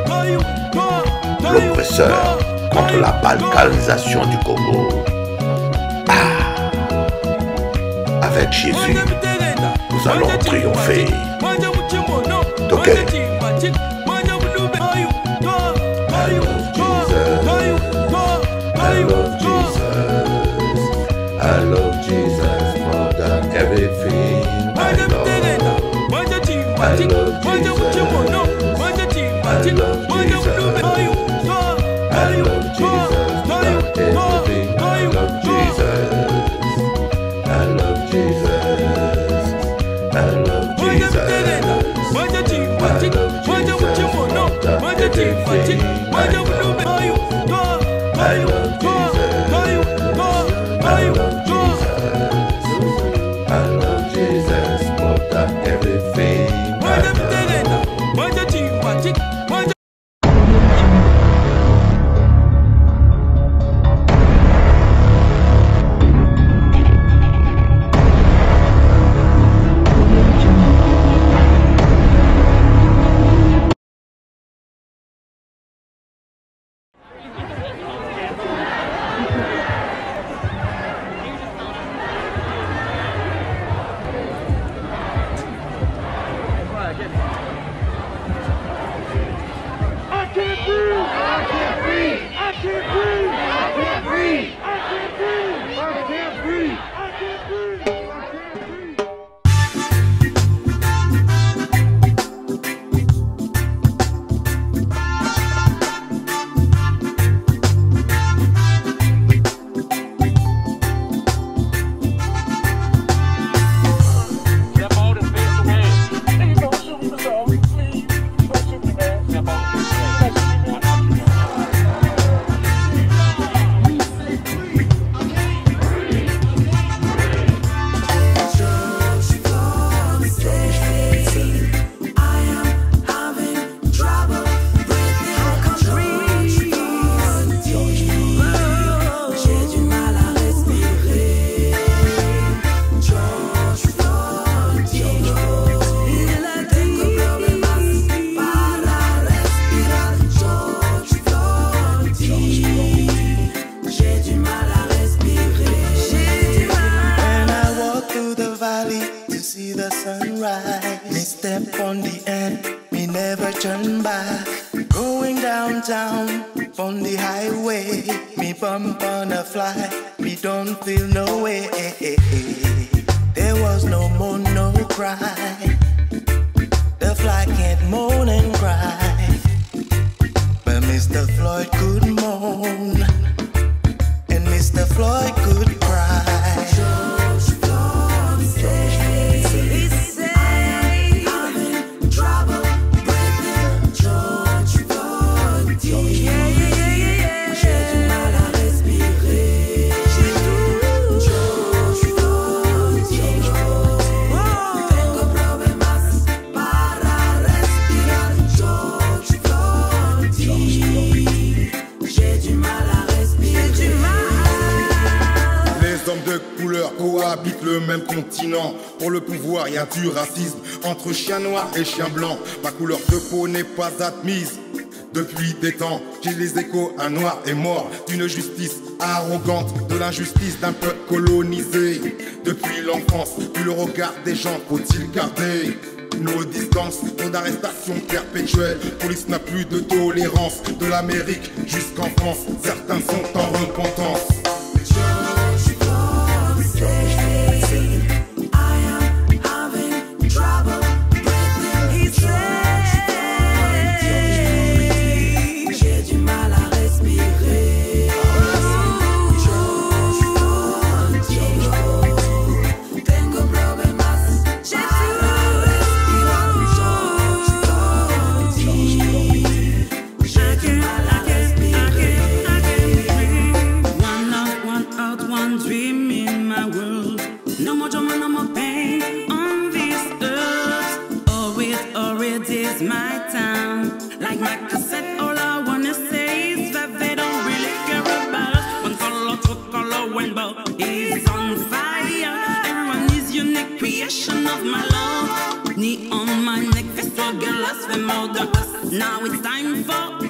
l'oppresseur, contre la balkanisation du Congo. Ah, avec Jésus, nous allons triompher. Ok. I love Jesus more than everything. I Pour le pouvoir, y a du racisme entre chien noir et chien blanc. Ma couleur de peau n'est pas admise. Depuis des temps, j'ai les échos, un noir est mort d'une justice arrogante, de l'injustice d'un peuple colonisé. Depuis l'enfance, plus le regard des gens faut-il garder nos distances, nos arrestations perpétuelles. Police n'a plus de tolérance, de l'Amérique jusqu'en France. Certains sont en repentance. Now it's time for